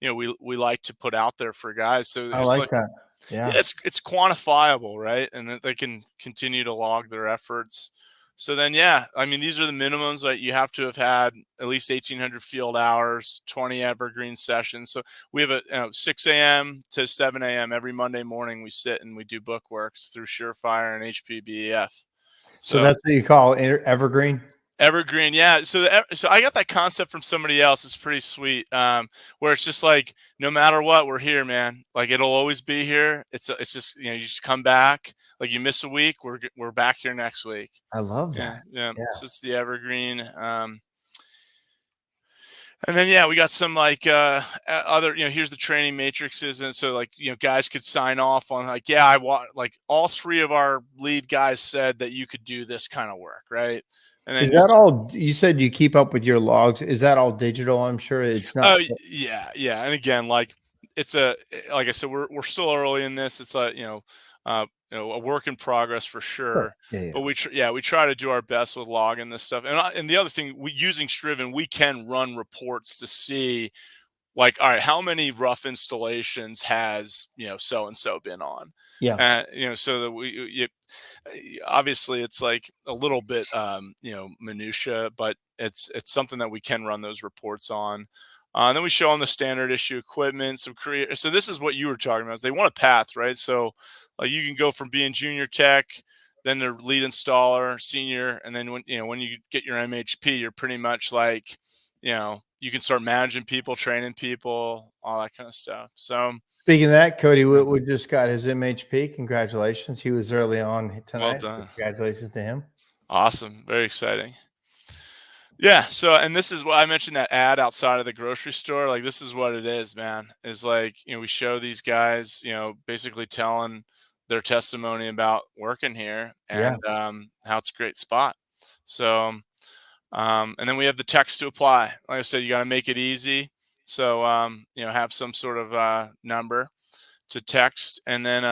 [SPEAKER 2] we like to put out there for guys. So
[SPEAKER 1] I
[SPEAKER 2] it's
[SPEAKER 1] like
[SPEAKER 2] like,
[SPEAKER 1] that.
[SPEAKER 2] yeah,
[SPEAKER 1] Yeah.
[SPEAKER 2] it's quantifiable, right? And that they can continue to log their efforts. So then, yeah, I mean, these are the minimums that you have to have had at least 1,800 field hours, 20 evergreen sessions. So we have a 6 a.m. to 7 a.m. every Monday morning. We sit and we do book works through SureFire and HPBEF.
[SPEAKER 1] So
[SPEAKER 2] So
[SPEAKER 1] that's what you call evergreen.
[SPEAKER 2] evergreen, yeah. So I got that concept from somebody else. It's pretty sweet. Where it's just like, no matter what, we're here, man. Like, it'll always be here. It's just, you just come back. Like, you miss a week, we're back here next week.
[SPEAKER 1] I love
[SPEAKER 2] Yeah,
[SPEAKER 1] that.
[SPEAKER 2] yeah.
[SPEAKER 1] Yeah.
[SPEAKER 2] So it's the evergreen. And then, yeah, we got some like other, here's the training matrices, and so, like, guys could sign off on, like, yeah, I want, like, all 3 of our lead guys said that you could do this kind of work, right? And
[SPEAKER 1] Is
[SPEAKER 2] then
[SPEAKER 1] that all? You said you keep up with your logs. Is that all digital? I'm sure it's not.
[SPEAKER 2] oh, yeah, yeah. And again, like, like I said, we're still early in this. It's like, a work in progress for
[SPEAKER 1] Sure.
[SPEAKER 2] sure.
[SPEAKER 1] Yeah. Yeah.
[SPEAKER 2] But we try to do our best with logging this stuff. And the other thing, using Striven, we can run reports to see, like, all right, how many rough installations has, so and so been on.
[SPEAKER 1] Yeah.
[SPEAKER 2] So that obviously it's like a little bit minutia, but it's something that we can run those reports on. And then we show them the standard issue equipment, some career. So this is what you were talking about, is they want a path, right? So, like, you can go from being junior tech, then the lead installer, senior, and then when you get your MHP, you're pretty much like, you can start managing people, training people, all that kind of stuff. So,
[SPEAKER 1] Speaking of that, Cody Whitwood just got his MHP. Congratulations. He was early on
[SPEAKER 2] well
[SPEAKER 1] tonight.
[SPEAKER 2] done.
[SPEAKER 1] Congratulations to him.
[SPEAKER 2] Awesome. Very exciting. Yeah. So, and this is what I mentioned, that ad outside of the grocery store. Like, this is what it is, man. Is like, we show these guys, basically telling their testimony about working here,
[SPEAKER 1] Yeah.
[SPEAKER 2] and how it's a great spot. So, and then we have the text to apply. Like I said, you got to make it easy. So, have some sort of number to text. And then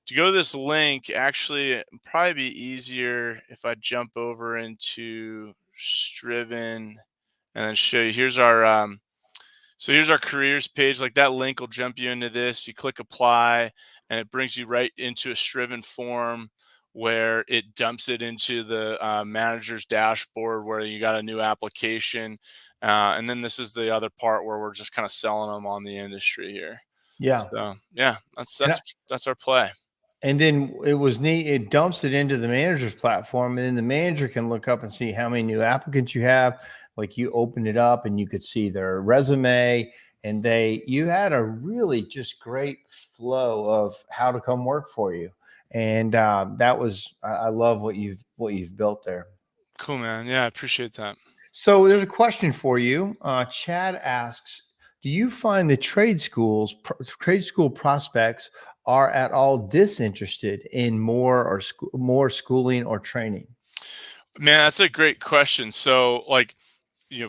[SPEAKER 2] to go to this link, actually, it'd probably be easier if I jump over into Striven and then show you. Here's our careers page. Like, that link will jump you into this. You click apply, and it brings you right into a Striven form where it dumps it into the manager's dashboard where you got a new application. And then this is the other part where we're just kind of selling them on the industry here.
[SPEAKER 1] Yeah.
[SPEAKER 2] So, yeah,
[SPEAKER 1] And
[SPEAKER 2] that's our play.
[SPEAKER 1] And then it was neat. It dumps it into the manager's platform, and then the manager can look up and see how many new applicants you have. Like you open it up and you could see their resume, and you had a really just great flow of how to come work for you. And that was, I love what you've built there.
[SPEAKER 2] Cool, man. Yeah, I appreciate that.
[SPEAKER 1] So there's a question for you. Chad asks, do you find the trade school prospects are at all disinterested in more schooling or training?
[SPEAKER 2] Man, that's a great question. So, like,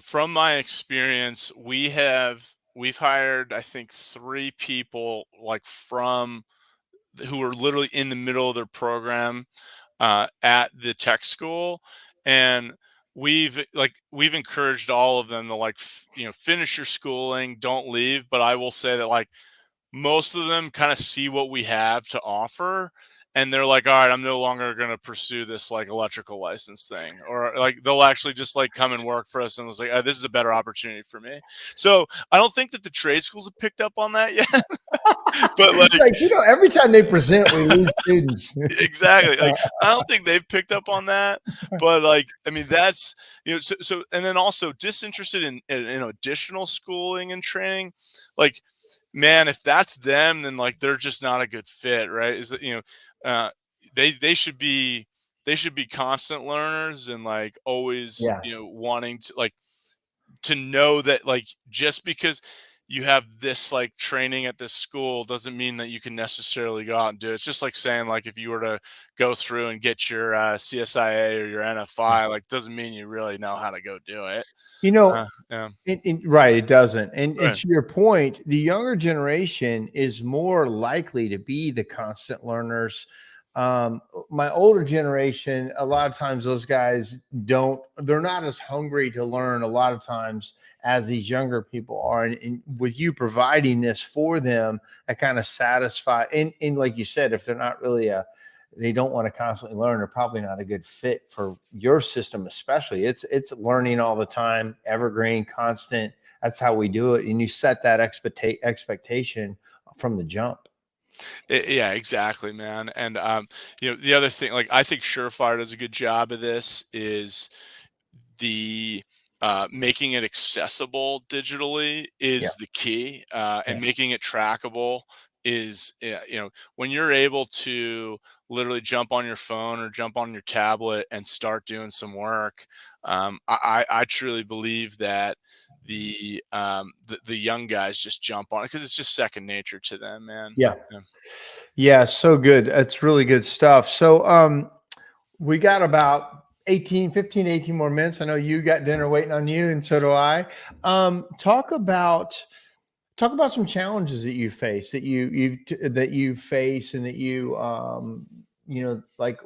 [SPEAKER 2] from my experience, we've hired, I think, 3 people, like, from who are literally in the middle of their program at the tech school, and we've encouraged all of them to, like, finish your schooling, don't leave. But I will say that, like, most of them kind of see what we have to offer, and they're like, all right, I'm no longer going to pursue this, like, electrical license thing, or, like, they'll actually just, like, come and work for us, and it's like, oh, this is a better opportunity for me. So I don't think that the trade schools have picked up on that yet. But, like,
[SPEAKER 1] Like, every time they present, we lose students.
[SPEAKER 2] exactly, like, I don't think they've picked up on that. But, like, I mean, that's, so and then also disinterested in additional schooling and training. Like, man, if that's them, then, like, they're just not a good fit, right? Is that, uh they should be, constant learners, and, like, always,
[SPEAKER 1] Yeah.
[SPEAKER 2] wanting to, like, to know that, like, just because you have this, like, training at this school doesn't mean that you can necessarily go out and do it. It's just like saying, like, if you were to go through and get your CSIA or your NFI, like, doesn't mean you really know how to go do it.
[SPEAKER 1] You know,
[SPEAKER 2] Yeah.
[SPEAKER 1] right, it doesn't. And
[SPEAKER 2] Right.
[SPEAKER 1] to your point, the younger generation is more likely to be the constant learners. My older generation, a lot of times those guys they're not as hungry to learn a lot of times as these younger people are. And with you providing this for them, that kind of satisfy, and like you said, if they're not really they don't want to constantly learn, they're probably not a good fit for your system, especially. It's learning all the time, evergreen, constant. That's how we do it. And you set that expectation from the jump.
[SPEAKER 2] Yeah, exactly, man. And the other thing, like, I think SureFire does a good job of this, is the making it accessible digitally
[SPEAKER 1] Yeah.
[SPEAKER 2] is the key, and
[SPEAKER 1] Yeah.
[SPEAKER 2] making it trackable is, yeah, when you're able to literally jump on your phone or jump on your tablet and start doing some work. I truly believe that the young guys just jump on it because it's just second nature to them, man.
[SPEAKER 1] Yeah.
[SPEAKER 2] Yeah.
[SPEAKER 1] Yeah. So good. That's really good stuff. So, we got about 18 more minutes. I know you got dinner waiting on you, and so do I. Talk about some challenges that you face, that you face, and that like,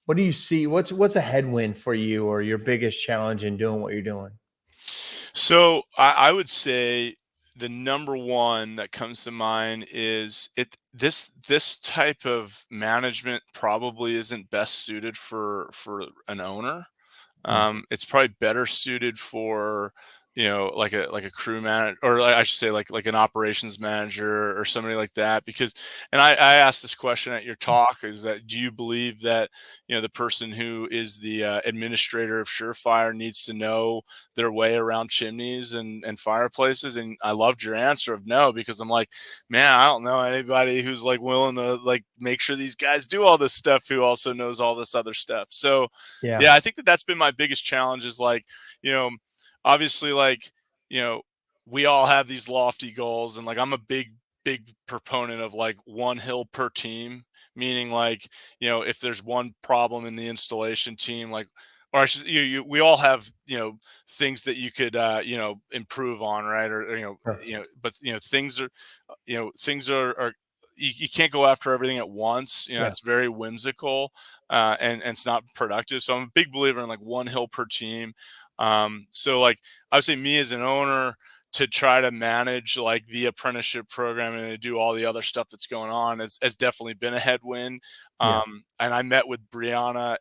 [SPEAKER 1] what do you see? What's a headwind for you, or your biggest challenge in doing what you're doing?
[SPEAKER 2] So I would say the number one that comes to mind is this type of management probably isn't best suited for an owner.
[SPEAKER 1] Mm.
[SPEAKER 2] It's probably better suited for, like a crew manager, or, like, I should say, like an operations manager or somebody like that. Because, and I asked this question at your talk, is that, do you believe that, the person who is the administrator of SureFire needs to know their way around chimneys and fireplaces? And I loved your answer of no, because I'm like, man, I don't know anybody who's, like, willing to, like, make sure these guys do all this stuff, who also knows all this other stuff. So
[SPEAKER 1] Yeah.
[SPEAKER 2] yeah, I think that that's been my biggest challenge, is, like, you know, obviously, like, you know, we all have these lofty goals, and, like, I'm a big proponent of, like, one hill per team, meaning, like, if there's one problem in the installation team, like, or I should, we all have, things that you could, improve on, right? Or,
[SPEAKER 1] Sure.
[SPEAKER 2] but, things are you can't go after everything at once.
[SPEAKER 1] Yeah.
[SPEAKER 2] It's very whimsical, and it's not productive. So I'm a big believer in, like, one hill per team. So, like, I would say, me as an owner, to try to manage like the apprenticeship program and to do all the other stuff that's going on has definitely been a headwind.
[SPEAKER 1] Yeah.
[SPEAKER 2] And I met with Brianna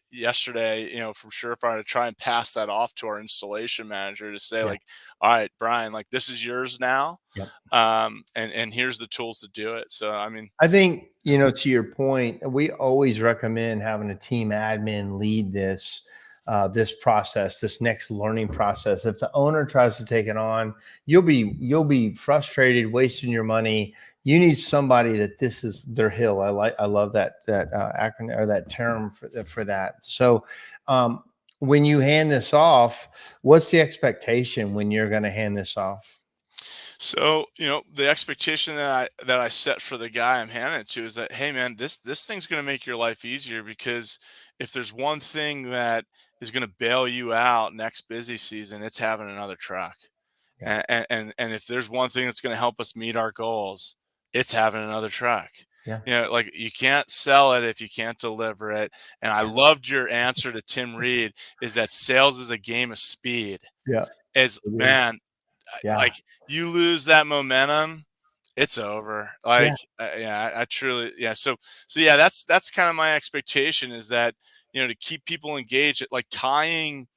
[SPEAKER 2] yesterday, from SureFire, to try and pass that off to our installation manager to say
[SPEAKER 1] Yeah.
[SPEAKER 2] like, all right, Brian, like this is yours now.
[SPEAKER 1] Yep.
[SPEAKER 2] And here's the tools to do it. So, I mean,
[SPEAKER 1] I think, to your point, we always recommend having a team admin lead this process, this next learning process. If the owner tries to take it on, you'll be frustrated, wasting your money. You need somebody that this is their hill. I love that acronym or that term for that. So, when you hand this off, what's the expectation when you're going to hand this off?
[SPEAKER 2] so, the expectation that I set for the guy I'm handing it to is that, hey man, this thing's going to make your life easier, because if there's one thing that is going to bail you out next busy season, it's having another truck.
[SPEAKER 1] Yeah.
[SPEAKER 2] And if there's one thing that's going to help us meet our goals, it's having another truck.
[SPEAKER 1] Yeah.
[SPEAKER 2] Like you can't sell it if you can't deliver it. And I loved your answer to Tim Reed, is that sales is a game of speed.
[SPEAKER 1] Yeah.
[SPEAKER 2] It's,
[SPEAKER 1] It is.
[SPEAKER 2] man,
[SPEAKER 1] Yeah.
[SPEAKER 2] like you lose that momentum, it's over.
[SPEAKER 1] Yeah.
[SPEAKER 2] Like, yeah, I truly, yeah. So yeah, that's kind of my expectation, is that, to keep people engaged, at like tying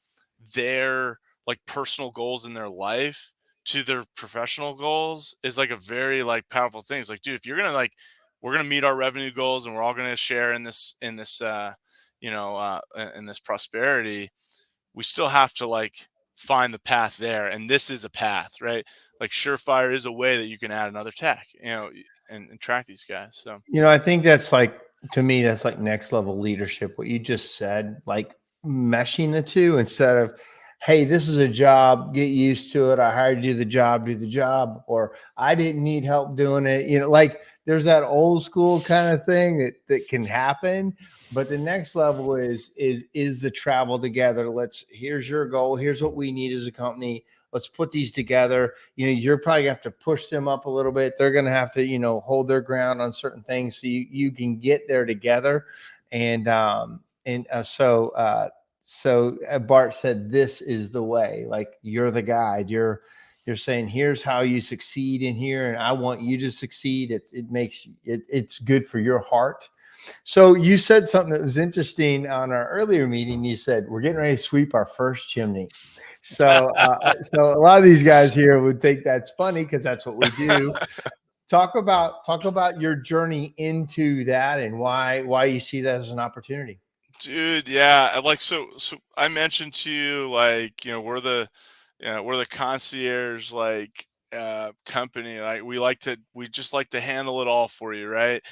[SPEAKER 2] their like personal goals in their life to their professional goals is like a very like powerful thing. It's like, dude, if you're gonna like, we're gonna meet our revenue goals and we're all gonna share in this in this prosperity, we still have to like find the path there. And this is a path, right? Like SureFire is a way that you can add another tech, and track these guys. So,
[SPEAKER 1] I think that's like, to me, that's like next level leadership. What you just said, like meshing the two instead of, hey, this is a job, get used to it. I hired you to do the job, do the job, or I didn't need help doing it. Like there's that old school kind of thing that can happen. But the next level is the travel together. Here's your goal. Here's what we need as a company. Let's put these together. You're probably gonna have to push them up a little bit. They're gonna have to, hold their ground on certain things so you can get there together. So Bart said, this is the way. Like you're the guide. You're saying, here's how you succeed in here, and I want you to succeed. It's good for your heart. So you said something that was interesting on our earlier meeting. You said we're getting ready to sweep our first chimney. So so a lot of these guys here would think that's funny because that's what we do. Talk about your journey into that and why you see that as an opportunity.
[SPEAKER 2] dude, yeah, like so I mentioned to you, like, we're the concierge, like, company. Like we just like to handle it all for you, right?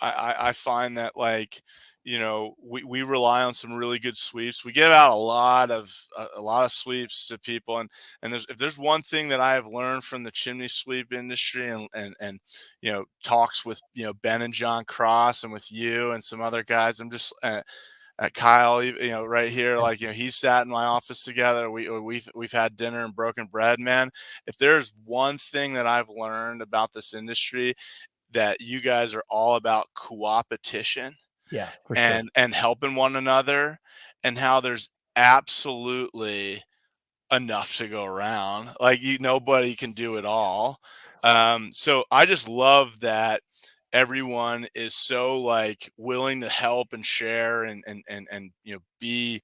[SPEAKER 2] I find that, like, we rely on some really good sweeps. We give out a lot of sweeps to people, and if there's one thing that I have learned from the chimney sweep industry, and talks with Ben and John Cross, and with you and some other guys, I'm just Kyle, right here, like, he sat in my office together. We've had dinner and broken bread, man. If there's one thing that I've learned about this industry, that you guys are all about coopetition
[SPEAKER 1] Yeah, for sure.
[SPEAKER 2] and helping one another, and how there's absolutely enough to go around. Like, nobody can do it all. So I just love that everyone is so like willing to help and share, and be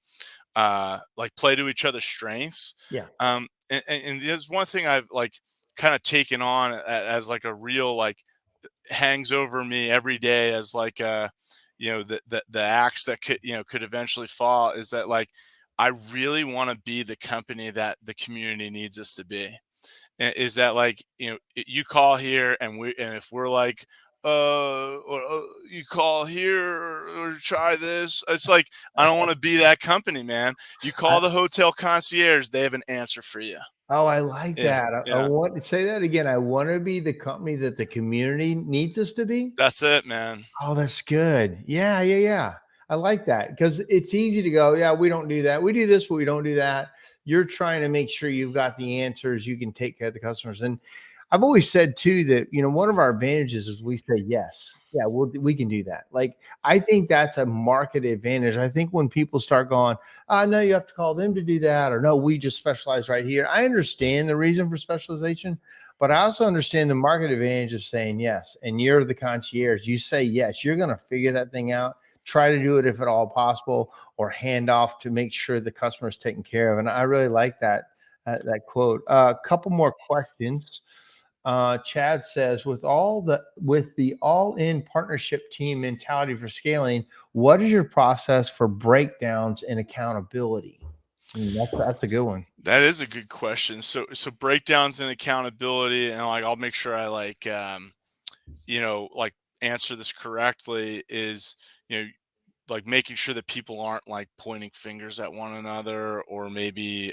[SPEAKER 2] like play to each other's strengths.
[SPEAKER 1] Yeah.
[SPEAKER 2] And there's one thing I've like kind of taken on as like a real like hangs over me every day, as like the axe that could eventually fall, is that, like, I really want to be the company that the community needs us to be. Is that, like, you call here, and if we're like, you call here, or try this, it's like, I don't want to be that company, man. You call the hotel concierge, they have an answer for you.
[SPEAKER 1] Oh, I like
[SPEAKER 2] Yeah,
[SPEAKER 1] that. I
[SPEAKER 2] yeah,
[SPEAKER 1] want to say that again. I want to be the company that the community needs us to be.
[SPEAKER 2] that's it, man.
[SPEAKER 1] Oh, that's good. Yeah, yeah, yeah. I like that because it's easy to go, yeah, we don't do that. We do this, but we don't do that. You're trying to make sure you've got the answers. You can take care of the customers. And I've always said too that, one of our advantages is we say yes. Yeah, we can do that. Like, I think that's a market advantage. I think when people start going, no, you have to call them to do that, or no, we just specialize right here. I understand the reason for specialization, but I also understand the market advantage of saying yes. And you're the concierge. You say yes, you're going to figure that thing out. Try to do it if at all possible, or hand off to make sure the customer is taken care of. And I really like that quote. A couple more questions. Chad says, with the all-in partnership team mentality for scaling, what is your process for breakdowns and accountability? That's a good one.
[SPEAKER 2] That is a good question. So breakdowns and accountability, and like I'll make sure I like answer this correctly is, like making sure that people aren't like pointing fingers at one another, or maybe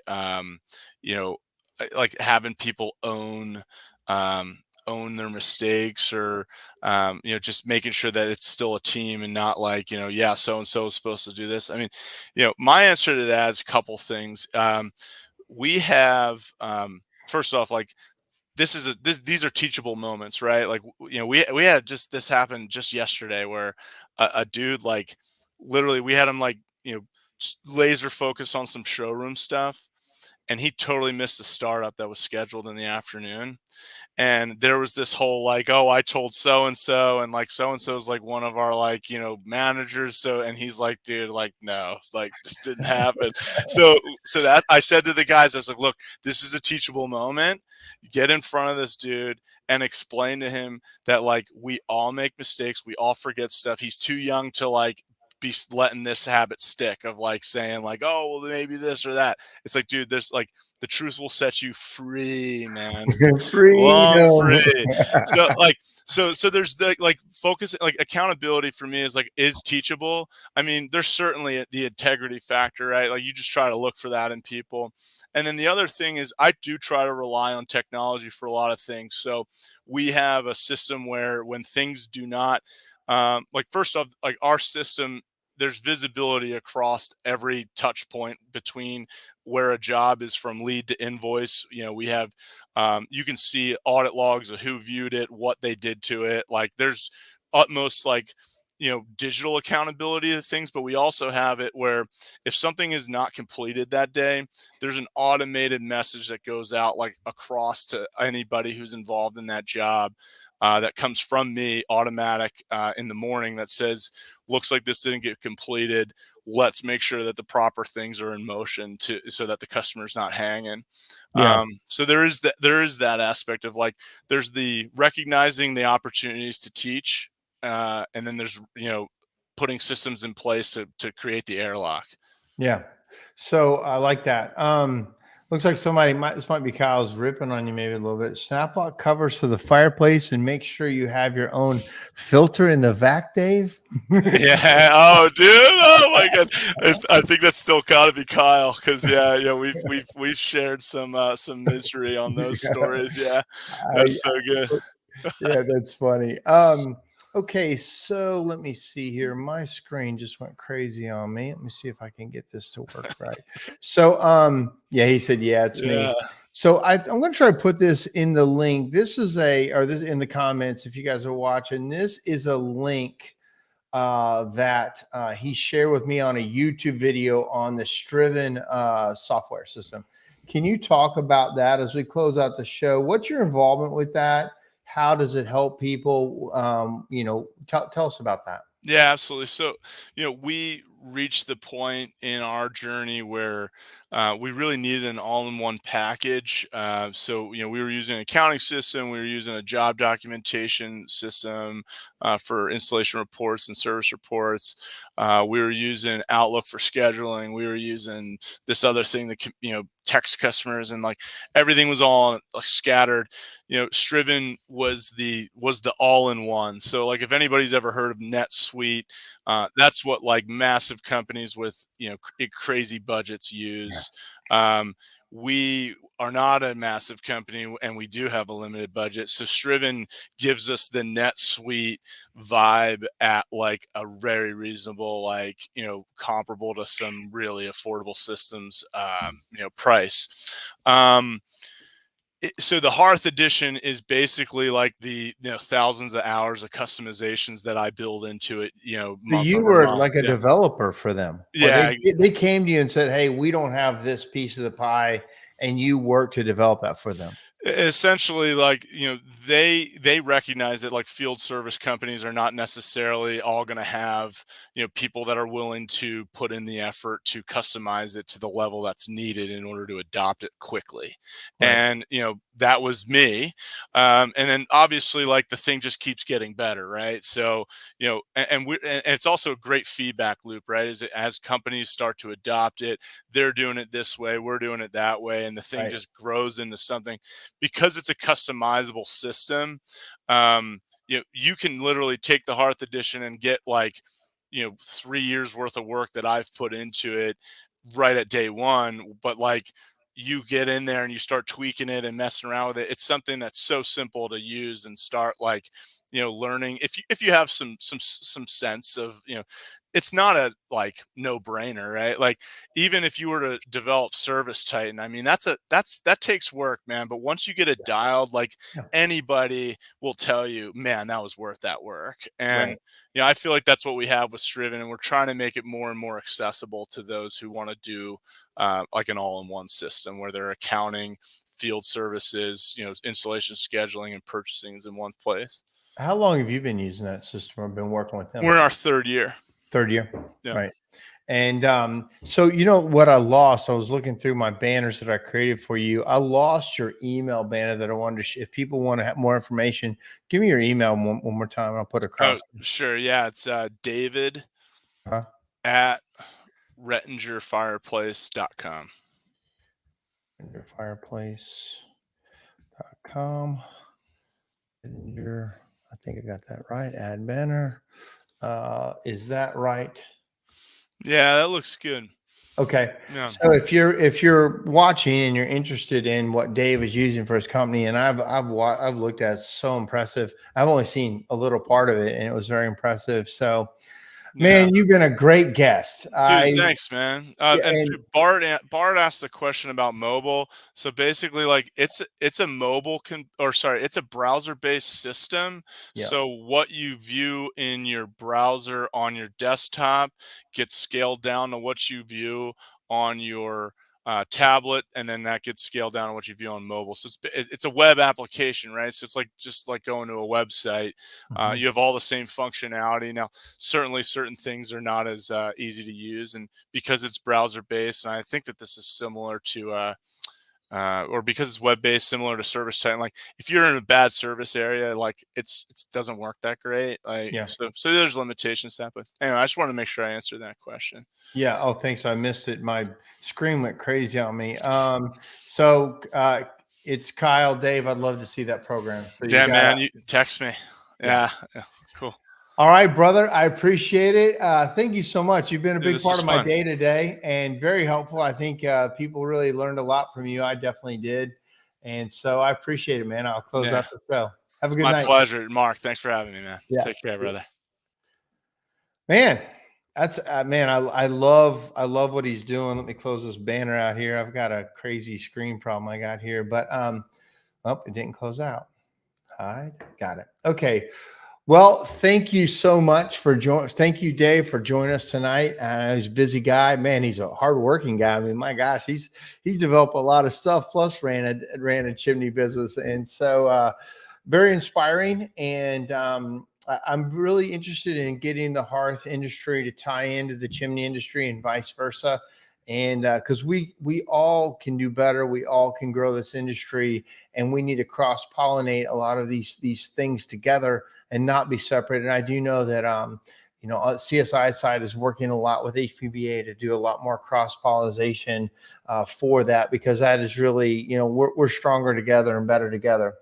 [SPEAKER 2] you know like having people own their mistakes, or just making sure that it's still a team and not like, yeah, so and so is supposed to do this. I mean, my answer to that is a couple things. We have first off, like, these are teachable moments, right? Like, we had just this happen just yesterday where a dude, like, literally we had him like, laser focused on some showroom stuff, and he totally missed a startup that was scheduled in the afternoon. And there was this whole like, oh, I told so and so, and like so and so is like one of our, like, managers. So, and he's like, dude, like, no, like, this didn't happen. So that I said to the guys, I was like, look, this is a teachable moment. Get in front of this dude and explain to him that, like, we all make mistakes, we all forget stuff. He's too young to like be letting this habit stick of like saying like, oh, well, maybe this or that. It's like, dude, there's like, the truth will set you free, man. Long
[SPEAKER 1] Freedom.
[SPEAKER 2] free. So like, so there's the like focus, like accountability for me is teachable. I mean, there's certainly the integrity factor, right? Like, you just try to look for that in people. And then the other thing is, I do try to rely on technology for a lot of things. So we have a system where when things do not, like, first off, like, our system, there's visibility across every touch point between where a job is from lead to invoice. We have, you can see audit logs of who viewed it, what they did to it. Like, there's utmost, like, digital accountability of things, but we also have it where if something is not completed that day, there's an automated message that goes out, like, across to anybody who's involved in that job, that comes from me, automatic, in the morning, that says, looks like this didn't get completed. Let's make sure that the proper things are in motion so that the customer's not hanging.
[SPEAKER 1] Yeah.
[SPEAKER 2] So there is that aspect of, like, there's the recognizing the opportunities to teach, and then there's, putting systems in place to create the airlock.
[SPEAKER 1] Yeah. So I like that. Looks like this might be Kyle's ripping on you maybe a little bit. Snap lock covers for the fireplace, and make sure you have your own filter in the vac, Dave.
[SPEAKER 2] Yeah. Oh, dude. Oh my God. I think that's still got to be Kyle, because yeah, we've shared some misery on those
[SPEAKER 1] Yeah.
[SPEAKER 2] stories. Yeah,
[SPEAKER 1] I,
[SPEAKER 2] that's so good.
[SPEAKER 1] yeah, that's funny. Okay, so let me see here. My screen just went crazy on me. Let me see if I can get this to work right. So, yeah, he said, yeah, it's
[SPEAKER 2] Yeah.
[SPEAKER 1] me. So I'm going to try to put this in the link. This is or this in the comments if you guys are watching. This is a link that he shared with me on a YouTube video on the Striven software system. Can you talk about that as we close out the show? What's your involvement with that? How does it help people? Tell us about that.
[SPEAKER 2] Yeah, absolutely. So, we reached the point in our journey where we really needed an all-in-one package. So, we were using an accounting system, we were using a job documentation system for installation reports and service reports. We were using Outlook for scheduling. We were using this other thing that text customers, and like everything was all like scattered. Striven was the all-in-one. So, like, if anybody's ever heard of NetSuite, that's what, like, massive companies with crazy budgets use. We are not a massive company, and we do have a limited budget. So Striven gives us the NetSuite vibe at like a very reasonable, like, comparable to some really affordable systems, price. So the Hearth edition is basically like the thousands of hours of customizations that I build into it,
[SPEAKER 1] So
[SPEAKER 2] month
[SPEAKER 1] you
[SPEAKER 2] over
[SPEAKER 1] were
[SPEAKER 2] month.
[SPEAKER 1] like a
[SPEAKER 2] Yeah.
[SPEAKER 1] developer for them, or
[SPEAKER 2] Yeah.
[SPEAKER 1] they came to you and said, "Hey, we don't have this piece of the pie," and you worked to develop that for them.
[SPEAKER 2] Essentially, like, they recognize that like field service companies are not necessarily all going to have people that are willing to put in the effort to customize it to the level that's needed in order to adopt it quickly.
[SPEAKER 1] Right.
[SPEAKER 2] And that was me. And then obviously, like, the thing just keeps getting better, right? So and it's also a great feedback loop, right? As companies start to adopt it, they're doing it this way, we're doing it that way, and the thing
[SPEAKER 1] Right.
[SPEAKER 2] just grows into something because it's a customizable system. You can literally take the Hearth edition and get like 3 years worth of work that I've put into it right at day one. But like, you get in there and you start tweaking it and messing around with it. It's something that's so simple to use and start like learning. If you have some sense of it's not a like no brainer, right? Like, even if you were to develop Service Titan, I mean, that takes work, man. But once you get it dialed, like,
[SPEAKER 1] Yeah.
[SPEAKER 2] anybody will tell you, man, that was worth that work. And
[SPEAKER 1] Right.
[SPEAKER 2] I feel like that's what we have with Striven, and we're trying to make it more and more accessible to those who want to do like an all-in-one system where they're accounting, field services, installation, scheduling, and purchasing is in one place.
[SPEAKER 1] How long have you been using that system or been working with them?
[SPEAKER 2] We're in our third year.
[SPEAKER 1] Third year.
[SPEAKER 2] Yeah.
[SPEAKER 1] Right. And so you know what I lost? I was looking through my banners that I created for you. I lost your email banner that I wanted to. If people want to have more information, give me your email one more time, and I'll put it
[SPEAKER 2] Oh,
[SPEAKER 1] across.
[SPEAKER 2] sure. Yeah, it's David
[SPEAKER 1] Huh?
[SPEAKER 2] at rettingerfireplace.com.
[SPEAKER 1] Fireplace.com. I think I got that right. Add banner. Is that right?
[SPEAKER 2] Yeah, that looks good.
[SPEAKER 1] Okay.
[SPEAKER 2] Yeah.
[SPEAKER 1] So if you're watching and you're interested in what Dave is using for his company, and I've looked at it, so impressive. I've only seen a little part of it, and it was very impressive. So,
[SPEAKER 2] Yeah.
[SPEAKER 1] man, you've been a great guest.
[SPEAKER 2] Dude, thanks, man.
[SPEAKER 1] Yeah,
[SPEAKER 2] And
[SPEAKER 1] and
[SPEAKER 2] dude, Bart asked a question about mobile. So basically, like, it's a it's a browser-based system.
[SPEAKER 1] yeah.
[SPEAKER 2] So what you view in your browser on your desktop gets scaled down to what you view on your tablet, and then that gets scaled down to what you view on mobile. So it's a web application, right? So it's like just like going to a website.
[SPEAKER 1] Mhm.
[SPEAKER 2] You have all the same functionality now. Certainly certain things are not as easy to use, and because it's browser based, and I think that this is similar to or because it's web based, similar to Service Titan. Like, if you're in a bad service area, like, it doesn't work that great. Like,
[SPEAKER 1] Yeah.
[SPEAKER 2] so there's limitations to that. But anyway, I just wanted to make sure I answered that question.
[SPEAKER 1] Yeah. Oh, thanks. I missed it. My screen went crazy on me. So it's Kyle, Dave. I'd love to see that program. So you
[SPEAKER 2] Yeah,
[SPEAKER 1] got
[SPEAKER 2] man, you text me.
[SPEAKER 1] yeah.
[SPEAKER 2] Yeah, cool.
[SPEAKER 1] All right, brother. I appreciate it. Thank you so much. You've been a
[SPEAKER 2] Dude,
[SPEAKER 1] big
[SPEAKER 2] this
[SPEAKER 1] part
[SPEAKER 2] was
[SPEAKER 1] of my
[SPEAKER 2] fun.
[SPEAKER 1] day today and very helpful. I think people really learned a lot from you. I definitely did. And so I appreciate it, man. I'll close
[SPEAKER 2] Yeah,
[SPEAKER 1] out the show. Have a
[SPEAKER 2] it's
[SPEAKER 1] good
[SPEAKER 2] my
[SPEAKER 1] night.
[SPEAKER 2] pleasure, Mark. Thanks for having me, man.
[SPEAKER 1] Yeah.
[SPEAKER 2] Take care, brother.
[SPEAKER 1] Man, that's man, I love what he's doing. Let me close this banner out here. I've got a crazy screen problem I got here, but oh, it didn't close out. Hide. Got it. Okay. Well, thank you so much for joining. Thank you, Dave, for joining us tonight. He's a busy guy, man. He's a hardworking guy. I mean, my gosh, he's developed a lot of stuff. Plus, ran a chimney business, and so very inspiring. And I'm really interested in getting the hearth industry to tie into the chimney industry and vice versa. And because we all can do better, we all can grow this industry, and we need to cross pollinate a lot of these things together and not be separate. And I do know that CSI side is working a lot with HPBA to do a lot more cross pollination for that, because that is really, we're stronger together and better together.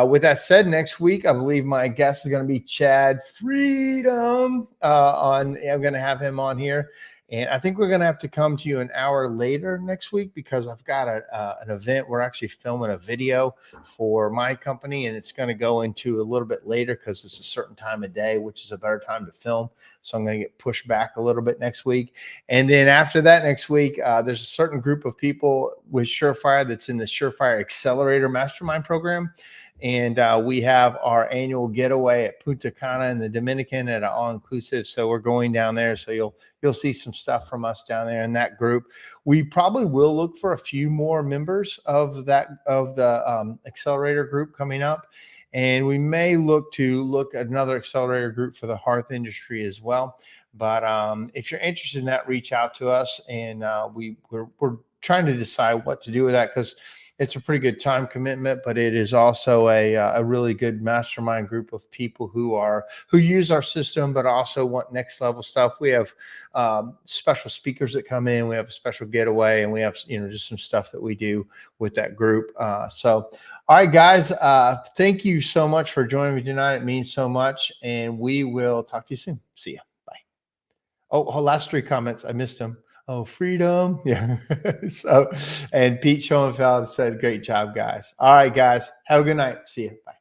[SPEAKER 1] With that said, next week I believe my guest is going to be Chad Freedom. I'm going to have him on here. And I think we're going to have to come to you an hour later next week because I've got an event. We're actually filming a video for my company, and it's going to go into a little bit later because it's a certain time of day, which is a better time to film. So I'm going to get pushed back a little bit next week. And then after that next week, there's a certain group of people with SureFire that's in the SureFire Accelerator Mastermind program. And we have our annual getaway at Punta Cana in the Dominican at an all-inclusive. So we're going down there. So you'll see some stuff from us down there in that group. We probably will look for a few more members of the accelerator group coming up. And we may look at another accelerator group for the hearth industry as well. But if you're interested in that, reach out to us. And we're trying to decide what to do with that because it's a pretty good time commitment, but it is also a really good mastermind group of people who use our system, but also want next level stuff. We have special speakers that come in. We have a special getaway, and we have just some stuff that we do with that group. So, all right, guys, thank you so much for joining me tonight. It means so much, and we will talk to you soon. See ya. Bye. Oh, last 3 comments. I missed them. Oh, freedom. Yeah. So, and Pete Schoenfeld said, great job, guys. All right, guys. Have a good night. See you. Bye.